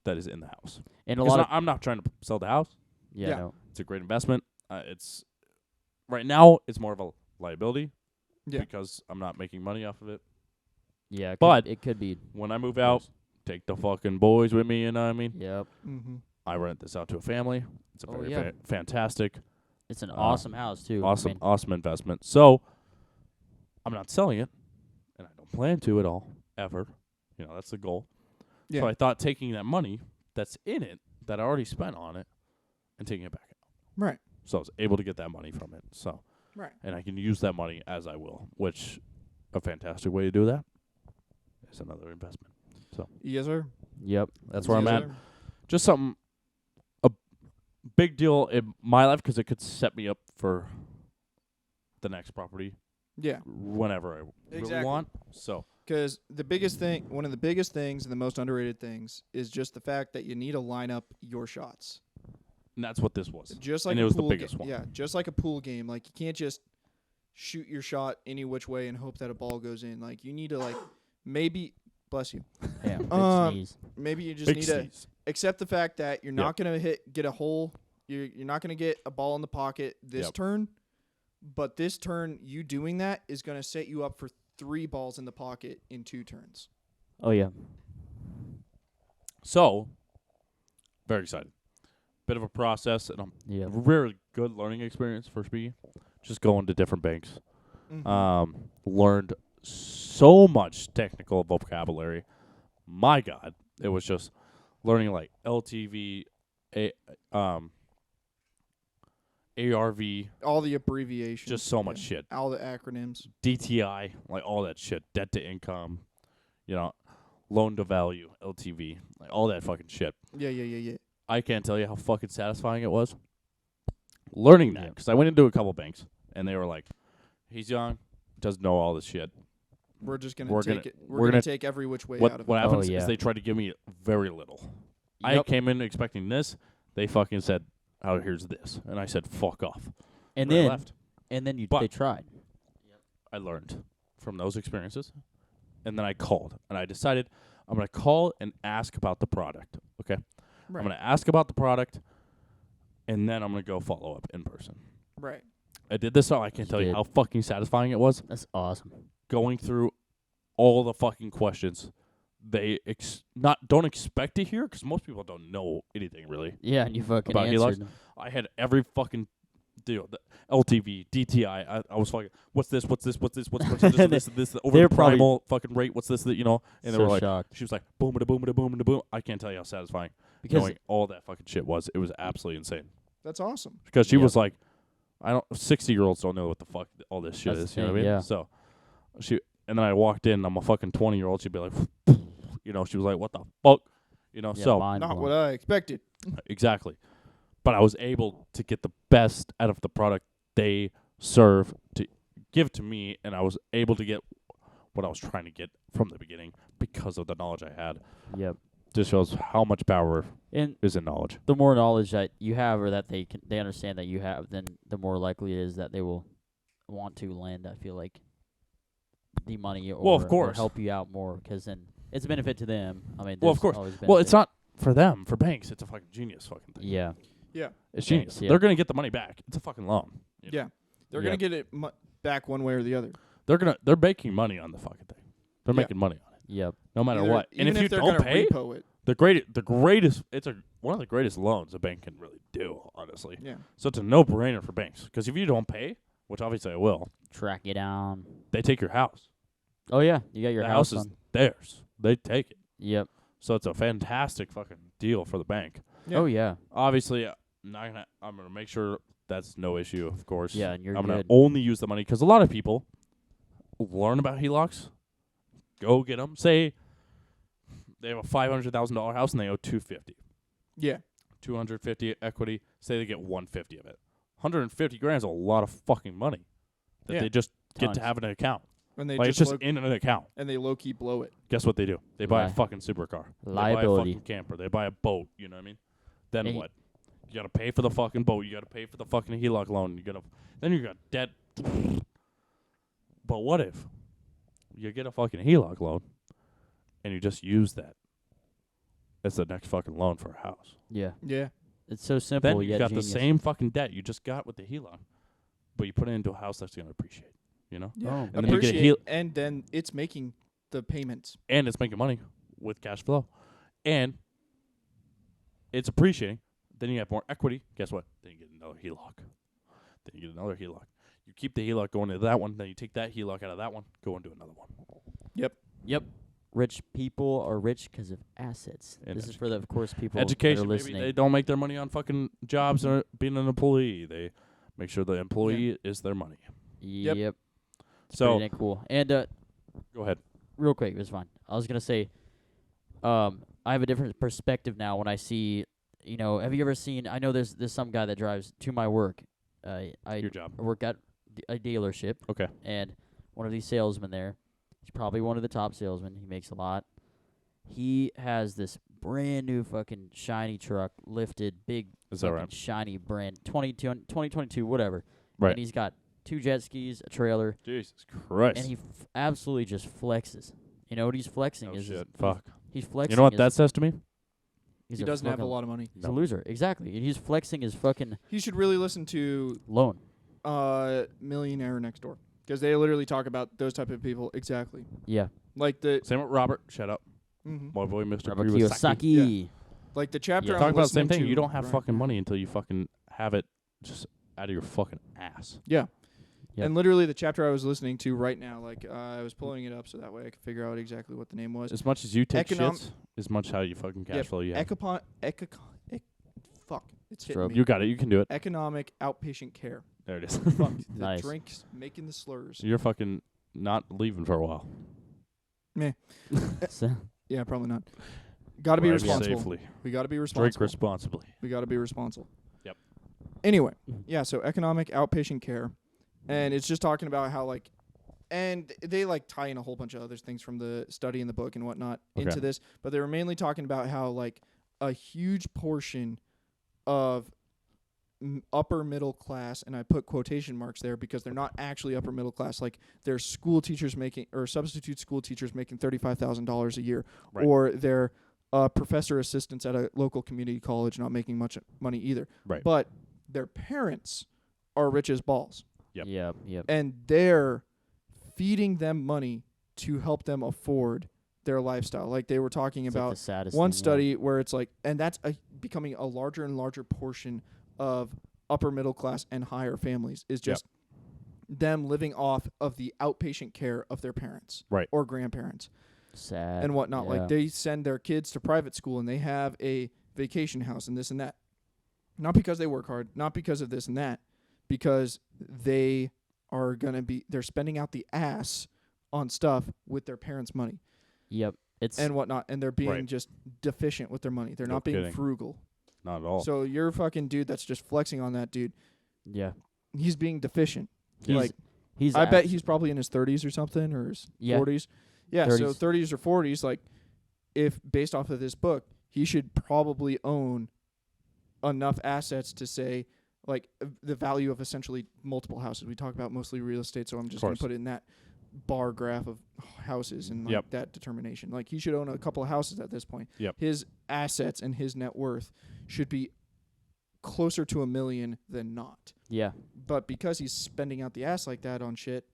that is in the house. And a Because lot of I'm not trying to sell the house. yeah, Yeah. no. It's a great investment. It's right now it's more of a liability Yeah. because I'm not making money off of it. Yeah, But- it could be. When I move out, take the fucking boys with me. You know what I mean? Yep. Mm-hmm. I rent this out to a family. It's a Oh, very yeah. fantastic, It's an awesome house too. awesome, I mean, awesome investment. So I'm not selling it, and I don't plan to at all ever. That's the goal. Yeah. So I thought taking that money that's in it that I already spent on it and taking it back out. Right. So I was able to get that money from it. So Right. and I can use that money as I will, which a fantastic way to do that is another investment. Yes, sir. yep. That's where I'm Yes, at. sir. Just something, a big deal in my life because it could set me up for the next property Yeah. whenever I really Exactly. want. So Because one of the biggest things and the most underrated things is just the fact that you need to line up your shots. and that's what this was. Just like And a it was the pool biggest ga- one. Yeah, just like a pool game. Like you can't just shoot your shot any which way and hope that a ball goes in. Like you need to maybe bless you. Yeah. Big Um, sneeze. Maybe you just Big need to sneeze. accept the fact that you're not gonna get a hole. You're not gonna get a ball in the pocket this Yep. turn, but this turn you doing that is gonna set you up for 3 balls in the pocket in 2 turns. Oh yeah. So very excited. Bit of a process and a Yeah. really good learning experience for me. Just going to different banks. Mhm. Learned so much technical vocabulary. My God, it was just learning like LTV, ARV, All the abbreviations. just so much shit. All the acronyms. DTI, like all that shit. Debt to income, loan to value, LTV, like all that fucking shit. Yeah. I can't tell you how fucking satisfying it was learning that Yeah. because I went into a couple banks and they were like, "He's young, doesn't know all this shit." We're just gonna We're take gonna- it. we're We're gonna gonna- take every which way out What of what it. happens yeah. is they try to give me very little. I Yep. came in expecting this. They fucking said, "Oh, here's this," and I said, "Fuck off." And I then left. they But- tried. I learned from those experiences, and then I called and I decided I'm gonna call and ask about the product. Okay, Right. I'm gonna ask about the product, and then I'm gonna go follow up in person. Right. I did this, so I can't You tell you did. how fucking satisfying it was That's awesome. going through all the fucking questions they don't expect to hear because most people don't know anything really. Yeah, and you fucking About HELOCs? answered. I had every fucking deal. The LTV, DTI. I was fucking, what's this? What's this? What's this? What's this? Over They're the probably primal fucking rate. What's this? And so they were like, shocked she was like, boom, da boom, da boom, da boom. I can't tell you how satisfying because knowing all that fucking shit was. It was absolutely insane. That's awesome. Because she Yep. was like, 60-year-olds don't know what the fuck all this shit That's is. the You know what I thing, mean? yeah. So and then I walked in. I'm a fucking 20-year-old. She'd be like, she was like, what the fuck? yeah, So mind Not blown. what I expected. exactly. But I was able to get the best out of the product they serve to give to me, and I was able to get what I was trying to get from the beginning because of the knowledge I had. Yep. just shows how much power And is in knowledge. the more knowledge that you have, or that they understand that you have, then the more likely it is that they will want to lend. I feel like the money, or, Well, of or course. help you out more, because then it's a benefit to them. I mean, Well, of there's course. always Well, it's benefit. not for them. For banks, it's a fucking genius fucking thing. Yeah. Yeah. It's Banks, genius. yeah. They're gonna get the money back. It's a fucking loan. you know? Yeah. They're Yeah. gonna get it back one way or the other. They're making money on the fucking thing. They're Yeah. making money on it, Yep. no matter Either- what. And even if you they're don't gonna pay, repo it. the greatest. It's one of the greatest loans a bank can really do, honestly. Yeah. So it's a no-brainer for banks, because if you don't pay, which obviously I will, Track you down. they take your house. Oh yeah, you got your The house house is on. theirs. They take it. Yep. So it's a fantastic fucking deal for the bank. Yeah. Oh yeah. Obviously, I'm gonna make sure that's no issue. Of course. Yeah, and you're I'm gonna good. only use the money because a lot of people learn about HELOCs, go get them. Say they have a $500,000 house and they owe $250. Yeah. $250 equity. Say they get $150 of it. $150,000 is a lot of fucking money that Yeah. they just get Tons. to have in an account. And they Like it's just just in an account. and they low key blow it. Guess what they do? They buy a Li- fucking supercar. They Liability. buy a fucking camper. They buy a boat. You know what I mean? Then And what? You gotta pay for the fucking boat. You gotta pay for the fucking HELOC loan. Then you got debt. But what if you get a fucking HELOC loan and you just use that as the next fucking loan for a house? Yeah. Yeah. It's so simple. Then you yet got genius. the same fucking debt you just got with the HELOC, but you put it into a house that's gonna appreciate. You know? Yeah. Oh, And then you get a Appreciate, and then it's making the payments. And it's making money with cash flow. And it's appreciating. Then you have more equity. Guess what? Then you get another HELOC. Then you get another HELOC. You keep the HELOC going into that one. Then you take that HELOC out of that one, go into another one. Yep. Rich people are rich because of assets. And This is for the, of course, people that are Education, maybe listening. they don't make their money on fucking jobs or being an employee. They make sure the employee is their money. Yep. It's So, pretty dang cool. And go ahead. real quick, it's fine. I was gonna say, I have a different perspective now when I see. Have you ever seen? I know there's some guy that drives to my work. I Your job. work at a dealership. Okay. And one of these salesmen there, he's probably one of the top salesmen. He makes a lot. He has this brand new fucking shiny truck, lifted, big, Is that fucking right? shiny brand, 2022, whatever. Right. And he's got 2 jet skis, a trailer, Jesus Christ. and he absolutely just flexes. You know what he's flexing Oh, is shit. Fuck. he's flexing. You know what his- that says to me? he's He doesn't have a fucking- lot of money. He's a loser, exactly. And he's flexing his fucking He should really listen to loan. Millionaire Next Door, because they literally talk about those type of people exactly. Yeah. Like the Same with Robert. Shut up. mhm. My boy, Mr. Robert Kiyosaki. Kiyosaki. like the chapter. Yeah. I'm Talk about the same listening thing. to You don't have right fucking now. money until you fucking have it just out of your fucking ass. Yeah. Yep. And literally the chapter I was listening to right now, like I was pulling it up so that way I could figure out exactly what the name was. As much as you take Econom- shits, as much how you fucking cash Yeah, flow you have. Fuck. It's Stroke. hitting me. You got it. You can do it. Economic outpatient care. There it is. Fuck. The Nice. drinks making the slurs. You're fucking not leaving for a while. So, Yeah, probably not. Got to be Drive responsible. safely. We got to be Drink responsible. responsibly. We got to be responsible. Yep. Anyway, yeah, so economic outpatient care. And it's just talking about how, like, and they, like, tie in a whole bunch of other things from the study in the book and whatnot Okay. into this. But they were mainly talking about how, like, a huge portion of upper middle class, and I put quotation marks there because they're not actually upper middle class. Like, they're school teachers making, or substitute school teachers making $35,000 a year. Right. Or they're professor assistants at a local community college not making much money either. Right. But their parents are rich as balls. Yep. Yep. And they're feeding them money to help them afford their lifestyle. Like they were talking It's like about the saddest one thing, yeah. study where it's like, and that's becoming a larger and larger portion of upper middle class and higher families is just them living off of the outpatient care of their parents Right. or grandparents Sad and whatnot. yeah. Like they send their kids to private school and they have a vacation house and this and that. Not because they work hard, not because of this and that, because they are they're spending out the ass on stuff with their parents' money Yep. It's and whatnot, and they're being Right. just deficient with their money. They're No not being kidding. frugal. Not at all. So you're a fucking dude that's just flexing on that dude. yeah. He's being deficient. He's, like he's I bet abs- he's probably in his 30s or something or his Yeah. 40s. Yeah, so 30s. 30s or 40s, like if based off of this book, he should probably own enough assets to say, like, the value of essentially multiple houses. We talk about mostly real estate, so I'm just going to put it in that bar graph of houses and like that determination. Like, he should own a couple of houses at this point. His assets and his net worth should be closer to $1 million than not. Yeah. But because he's spending out the ass like that on shit,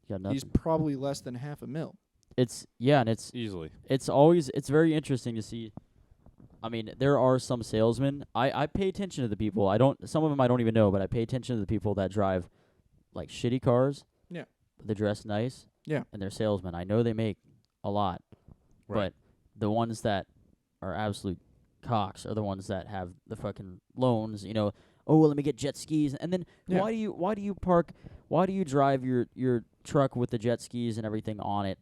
he's nothing. probably less than $500,000. And it's easily. It's very interesting to see. I mean, there are some salesmen. I pay attention to the people. Some of them I don't even know, but I pay attention to the people that drive like shitty cars. Yeah. They dress nice. Yeah. And they're salesmen. I know they make a lot. Right. But the ones that are absolute cocks are the ones that have the fucking loans, oh, well, let me get jet skis. And then why do you drive your truck with the jet skis and everything on it?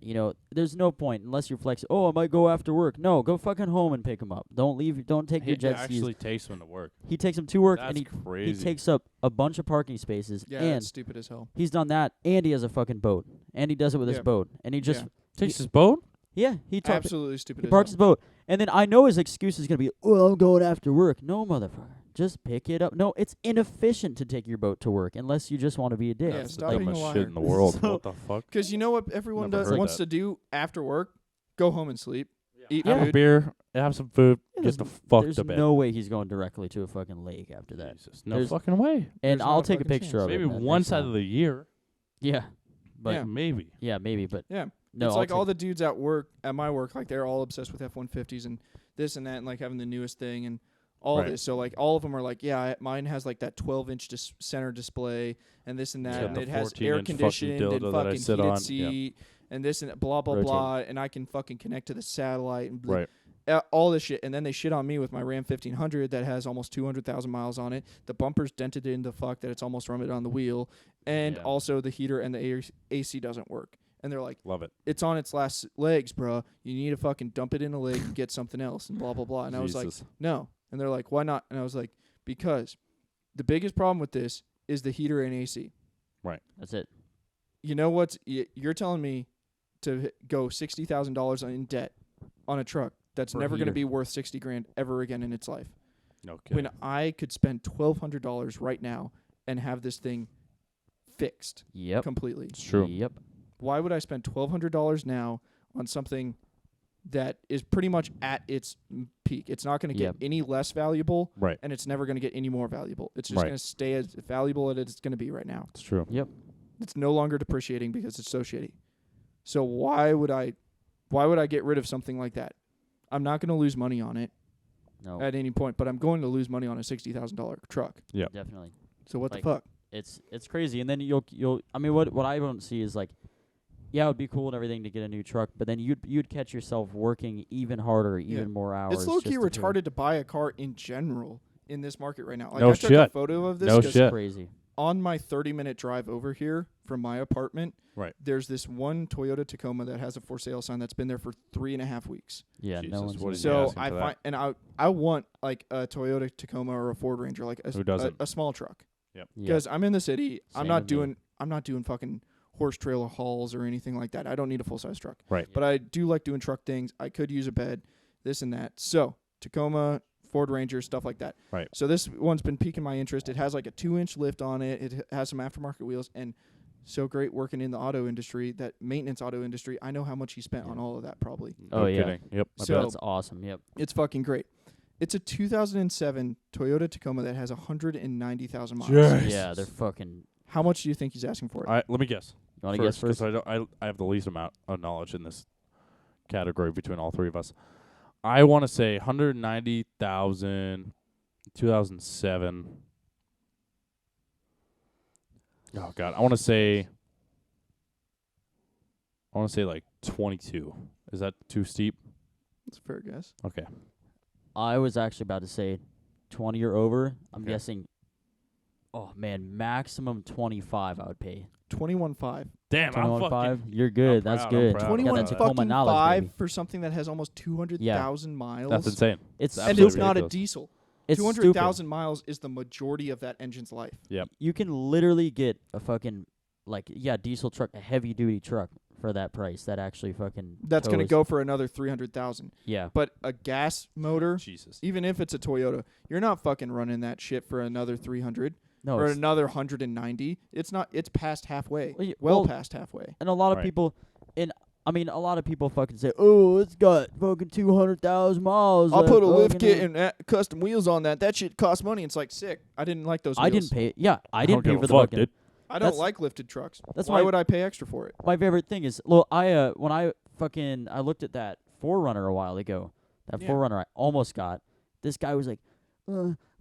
There's no point unless you're flexing. Oh, I might go after work. No, go fucking home and pick them up. Don't take your jet skis. He actually takes them to work. He takes them to work. That's and crazy. He takes up a bunch of parking spaces. Yeah, and that's stupid as hell. he's done that, and he has a fucking boat. And he does it with his boat. And he just... Takes his boat? Yeah, he absolutely stupid. He parks his boat, and then I know his excuse is gonna be, "Oh, I'm going after work." No, motherfucker, just pick it up. No, it's inefficient to take your boat to work unless you just want to be a dick. Yeah, That's stop the being a dumbest liar. shit in the world. So- What the fuck? Because you know what everyone Never heard wants that. to do after work? Go home and sleep. Eat Have a food. beer, have some food, Yeah, get the fuck There's to bed. no way he's going directly to a fucking lake after that. Jesus, no There's- fucking way. And There's I'll not a take a fucking picture chance. of it. Maybe next once out time. of the year. Yeah, but Yeah. Maybe. maybe, but Yeah. no. It's I'll like all take- the dudes at my work, like they're all obsessed with F-150s and this and that, and like having the newest thing and all Right. this. So like all of them are like, yeah, mine has like that 12-inch center display and this and that, Yeah, and the it has 14-inch air fucking conditioned and dildo that I fucking sit heated on. seat and this and that, blah blah Rotate. blah, and I can fucking connect to the satellite and Right. all this shit. And then they shit on me with my Ram 1500 that has almost 200,000 miles on it. The bumper's dented in the fuck that it's almost rummed on the wheel, and Yeah. also the heater and the AC doesn't work. And they're like, Love it. it's on its last legs, bro. You need to fucking dump it in a lake and get something else and blah, blah, blah. And I was like, Jesus. no. And they're like, why not? And I was like, because the biggest problem with this is the heater and AC. That's it. You know what? You're telling me to go $60,000 in debt on a truck that's For a never going to heater. be worth $60,000 ever again in its life. Okay. When I could spend $1,200 right now and have this thing fixed Yep. completely. It's true. Yep. Why would I spend $1,200 now on something that is pretty much at its peak? It's not going to get Yep. any less valuable, Right. and it's never going to get any more valuable. It's just Right. going to stay as valuable as it's going to be right now. It's true. Yep. It's no longer depreciating because it's so shitty. So why would I get rid of something like that? I'm not going to lose money on it No. at any point, but I'm going to lose money on a $60,000 truck. Definitely. So what Like, the fuck? It's crazy. And then you'll I mean what I don't see is like, yeah, it would be cool and everything to get a new truck, but then you'd catch yourself working even harder, even more hours. It's low key just to retarded to buy a car in general in this market right now. Like No I took a shit. photo of this No 'cause shit. Crazy. on my 30-minute drive over here from my apartment, Right. there's this one Toyota Tacoma that has a for sale sign that's been there for 3.5 weeks. Yeah, Jesus, no one's what is he So asking I for find, that? and I want like a Toyota Tacoma or a Ford Ranger, like Who doesn't? a small truck, yeah. because I'm in the city. I'm Same not with me. doing fucking horse trailer hauls or anything like that. I don't need a full size truck. Right. But I do like doing truck things. I could use a bed, this and that. So Tacoma, Ford Ranger, stuff like that. Right. So this one's been piquing my interest. It has like a 2-inch lift on it. It has some aftermarket wheels, and so great working in the auto industry, that maintenance auto industry. I know how much he spent on all of that probably. Oh, No yeah. kidding. Yep. I So- bet. That's awesome. Yep. It's fucking great. It's a 2007 Toyota Tacoma that has 190,000 miles. Yes. Yeah, they're fucking. How much do you think he's asking for it? Let me guess. You want to guess first? 'cause I have the least amount of knowledge in this category between all three of us. I want to say 190,000, 2007. Oh God, I want to say like 22. Is that too steep? That's a fair guess. Okay. I was actually about to say 20 or over. I'm Okay. guessing. Oh man, maximum 25. I would pay. 21.5. Damn, I'm 21.5. fucking. You're good. I'm That's proud, good. I'm proud. Got 21 that Tacoma fucking knowledge, 5 baby. for something that has almost 200,000 miles. That's insane. It's That's And absolutely it's not a ridiculous. diesel. It's 200,000 miles is the majority of that engine's life. You can literally get a fucking diesel truck, a heavy duty truck for that price. That actually fucking That's going to tows. go for another 300,000. Yeah. But a gas motor, Jesus. even if it's a Toyota, you're not fucking running that shit for another 300 No. or It's, another 190. It's not. It's past halfway. Well, Well well, past halfway. and a lot of Right. people, a lot of people fucking say, "Oh, it's got fucking 200,000 miles." I'll put a fucking lift kit on." and custom wheels on that. That shit costs money. It's like sick. I didn't like those wheels. I didn't pay. Yeah, I didn't don't pay give for a the fuck, fucking. dude. I don't That's- like lifted trucks. That's Why my would I pay extra for it? my favorite thing is. Well, when I looked at that 4Runner a while ago. That Yeah. 4Runner I almost got. This guy was like,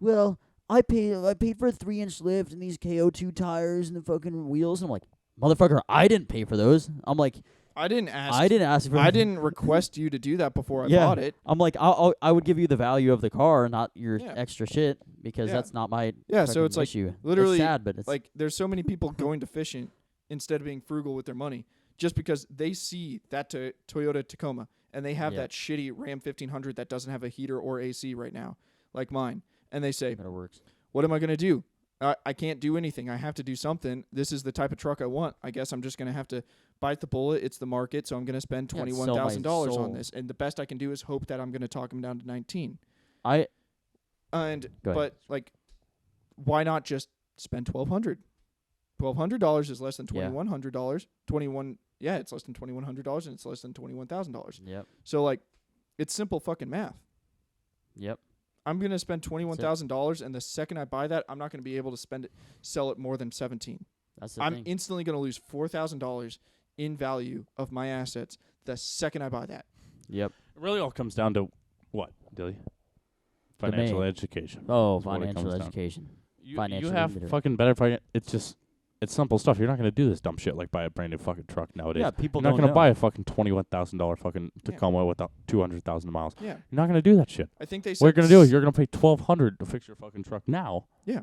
"Well, I paid for a 3-inch lift and these KO2 tires and the fucking wheels." And I'm like, "Motherfucker, I didn't pay for those." I'm like, I didn't ask. I didn't ask for. I didn't request you to do that before I Yeah. bought it. I'm like, I would give you the value of the car, not your Yeah. extra shit, because Yeah. that's not my Yeah, so fucking it's like issue. literally, it's sad, but it's Like, there's so many people going deficient instead of being frugal with their money just because they see that Toyota Tacoma and they have Yeah. that shitty Ram 1500 that doesn't have a heater or AC right now, like mine. And they say, that it works. what am I going to do? I can't do anything. I have to do something. This is the type of truck I want. I guess I'm just going to have to bite the bullet. It's the market, so I'm going to spend Yeah, sell my $21,000 on soul. this. And the best I can do is hope that I'm going to talk him down to 19. I And Go ahead. but like, why not just spend $1,200? $1,200 is less than Yeah. $2,100. It's less than $2,100 and it's less than $21,000. Yep. So like, it's simple fucking math. Yep. I'm gonna spend $21,000, and the second I buy that, I'm not gonna be able to sell it more than 17. That's the I'm thing. instantly gonna lose $4,000 in value of my assets the second I buy that. Yep. It really all comes down to what, Dilly? Financial main. education. Oh, That's what it financial comes down. education. You Financial have literate. fucking better it's simple stuff. You're not gonna do this dumb shit like buy a brand new fucking truck nowadays. Yeah, people You're not don't gonna know. buy a fucking $21,000 fucking Yeah. Tacoma with 200,000 miles. Yeah, You're not gonna do that shit. I think they said What you're gonna do is you're gonna pay $1,200 to fix your fucking truck now. Yeah.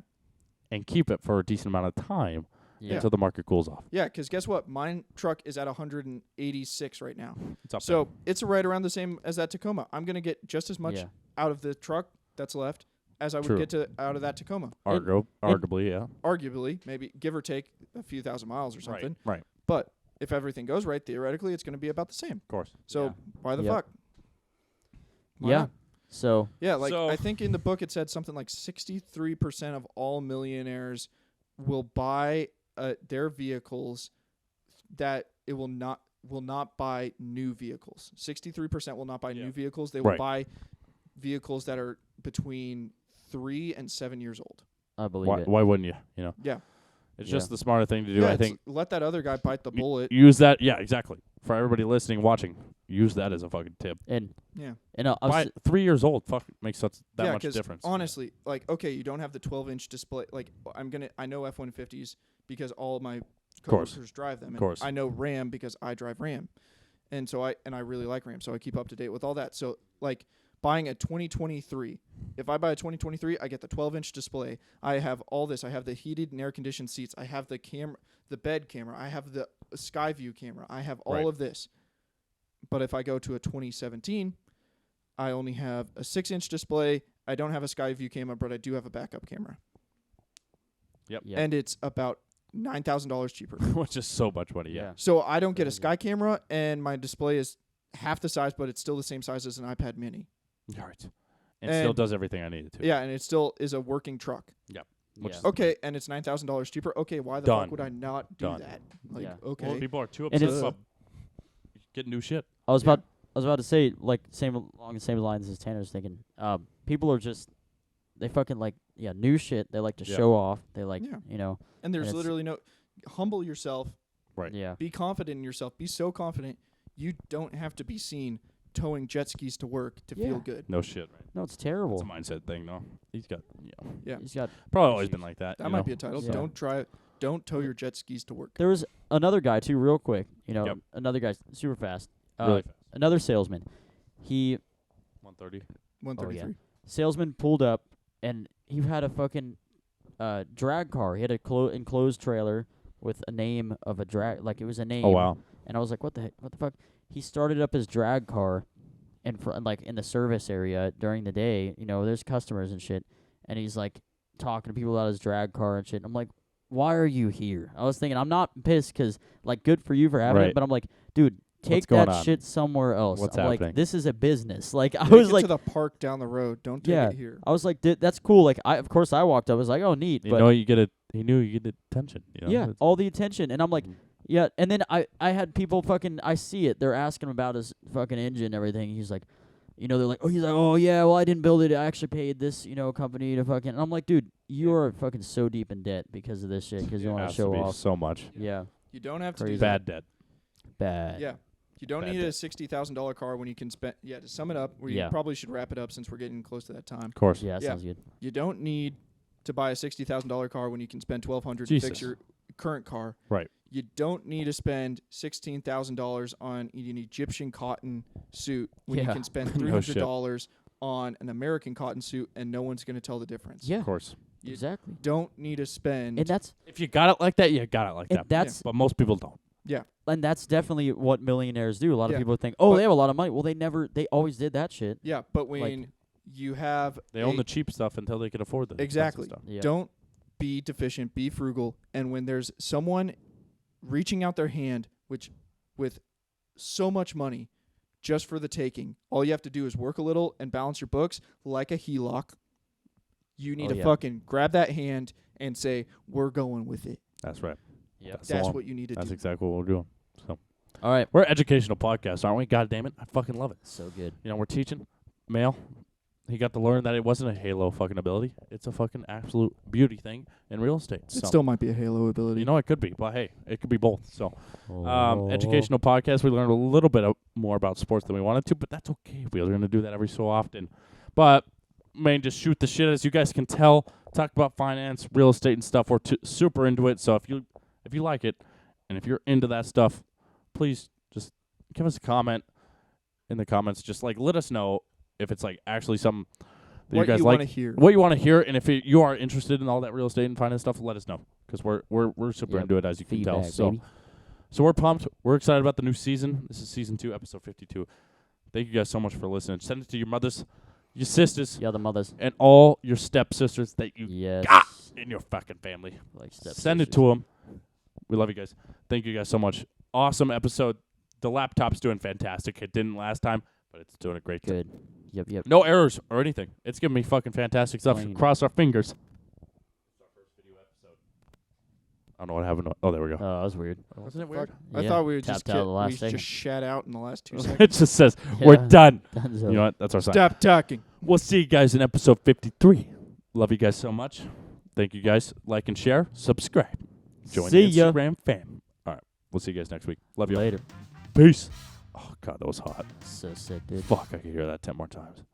And keep it for a decent amount of time Yeah. until the market cools off. Yeah, because guess what? Mine truck is at 186 right now. It's up So it's right around the same as that Tacoma. I'm gonna get just as much Yeah. out of the truck that's left as I would True. get out of that Tacoma. there. Arguably, yeah. Arguably, maybe give or take a few thousand miles or something. Right. But if everything goes right, theoretically, it's going to be about the same. Of course. So Yeah. why the Yep. fuck? Why Yeah. not? So Yeah, like So- I think in the book it said something like 63% of all millionaires will buy their vehicles that it will not buy new vehicles. 63% will not buy Yeah. new vehicles. They will Right. buy vehicles that are between 3 and 7 years old. I believe it. Why wouldn't you? You know, Yeah. it's Yeah. just the smarter thing to do. Yeah, I it's- think let that other guy bite the bullet. use that. Yeah, exactly. For everybody listening, watching, use that as a fucking tip. And Yeah. I was Buy 3 years old. Fuck, makes that Yeah, much 'cause difference. honestly, like, okay, you don't have the 12-inch display. Like, I know F-150s because all of my course. coworkers drive them. Of And course. I know Ram because I drive Ram. And so I really like Ram, so I keep up to date with all that. So, like, buying a 2023, if I buy a 2023, I get the 12-inch display. I have all this. I have the heated and air-conditioned seats. I have the bed camera. I have the sky view camera. I have all Right. of this. But if I go to a 2017, I only have a 6-inch display. I don't have a sky view camera, but I do have a backup camera. yeah. And it's about $9,000 cheaper. Which is so much money. Yeah. So I don't get a Crazy. sky camera, and my display is half the size, but it's still the same size as an iPad mini. All right. And still And- does everything I needed to. Yeah, and it still is a working truck. Which Yeah. is Okay, and it's $9,000 cheaper. Okay, why the Done. fuck would I not do Done. that? Like, Yeah. okay. Well, people are too And upset it's- about getting new shit. I was Yeah. about to say, like, along the same lines as Tanner's thinking. People are just, they fucking like, new shit. They like to Yeah. show off. They like, Yeah. you know, And there's and it's- literally no humble yourself. Right. yeah. Be confident in yourself. Be so confident you don't have to be seen towing jet skis to work to Yeah. feel good. No shit, right? No, it's terrible. It's a mindset thing, though. He's got, Yeah. He's got. probably always been issues. like that. That you might know? be a title. Yeah. Don't tow your jet skis to work. There was another guy too, real quick. You know, Yep. another guy, super fast. Really fast. Another salesman. He 130. 133. salesman pulled up, and he had a fucking drag car. He had a enclosed trailer with a name of a drag, like it was a name. Oh, wow. And I was like, what the heck? What the fuck? He started up his drag car like in the service area during the day. You know, there's customers and shit. And he's like talking to people about his drag car and shit. I'm like, why are you here? I was thinking, I'm not pissed because, like, good for you for having Right. it, but I'm like, dude, take What's going that on? shit somewhere else. What's I'm happening? like, this is a business. Like, I Take was it like, to the park down the road. Don't take Yeah. it here. I was like, that's cool. Like, of course I walked up. I was like, oh, neat. You But know, he knew you get attention. You know? yeah, It's- all the attention. And I'm like, Mhm. yeah. And then I had people fucking, I see it. They're asking about his fucking engine and everything. He's like, you know, they're like, oh yeah, well, I didn't build it. I actually paid this, company to fucking. And I'm like, dude, you are fucking so deep in debt because of this shit because you it want has to show be off. so much. Yeah. You don't have to Crazy. do that. Bad debt. Bad. Yeah. You don't Bad need debt. a $60,000 car when you can spend. Yeah, to sum it up, we Yeah. probably should wrap it up since we're getting close to that time. Of course. Yeah, that Yeah. sounds good. You don't need to buy a $60,000 car when you can spend $1,200 to Jesus. fix your current car. Right. You don't need to spend $16,000 on an Egyptian cotton suit when you Yeah. can spend No shit. $300 on an American cotton suit and no one's going to tell the difference. Yeah. Of course. You Exactly. don't need to spend. And that's If you got it like that, you got it like that. that's But most people don't. and that's definitely what millionaires do. A lot Yeah. of people think, oh, But- they have a lot of money. Well, they always did that shit. yeah, but when you have They own the cheap stuff until they can afford the expensive Exactly. stuff. Yeah. Don't be deficient, be frugal. And when there's someone reaching out their hand with so much money just for the taking, all you have to do is work a little and balance your books like a HELOC. You need Oh, to yeah. fucking grab that hand and say, we're going with it. That's right. Yep. That's the That's one. what you need to That's do. exactly what we're doing. All right. We're an educational podcast, aren't we? God damn it. I fucking love it. So good. You know, we're teaching male. He got to learn that it wasn't a halo fucking ability. It's a fucking absolute beauty thing in real estate. It So, still might be a Halo ability. you know, it could be, but hey, it could be both. So, Oh. educational podcast. We learned a little bit more about sports than we wanted to, but that's okay. We're going to do that every so often. But, man, just shoot the shit, as you guys can tell. Talk about finance, real estate, and stuff. We're super into it. So if you like it, and if you're into that stuff, please just give us a comment in the comments. Just like let us know if it's like actually something that what you guys you like, want to hear. what you want to hear, and if you are interested in all that real estate and finance stuff, let us know because we're super Yep. into it, as you can tell. Feedback, So. baby. So we're pumped. We're excited about the new season. This is season 2, episode 52. Thank you guys so much for listening. Send it to your mothers, your sisters, Yeah, the mothers. and all your stepsisters that you Yes. got in your fucking family. Like step Send it to them. We love you guys. Thank you guys so much. Awesome episode. The laptop's doing fantastic. It didn't last time, but it's doing a great job. Good. Yep. No errors or anything. It's giving me fucking fantastic stuff. Clean. Cross our fingers. I don't know what happened. Oh, there we go. Oh, that was weird. Wasn't it weird? I Yeah. thought we were Tapped just out the last we second. just shat out in the last 2 seconds. It just says, we're Yeah. done. Dunzo. You know what? That's our sign. Stop talking. We'll see you guys in episode 53. Love you guys so much. Thank you guys. Like and share. Subscribe. Join See the ya. Instagram fam. All right. We'll see you guys next week. Love you. Later. Peace. Oh, God, that was hot. So sick, dude. Fuck, I could hear that 10 more times.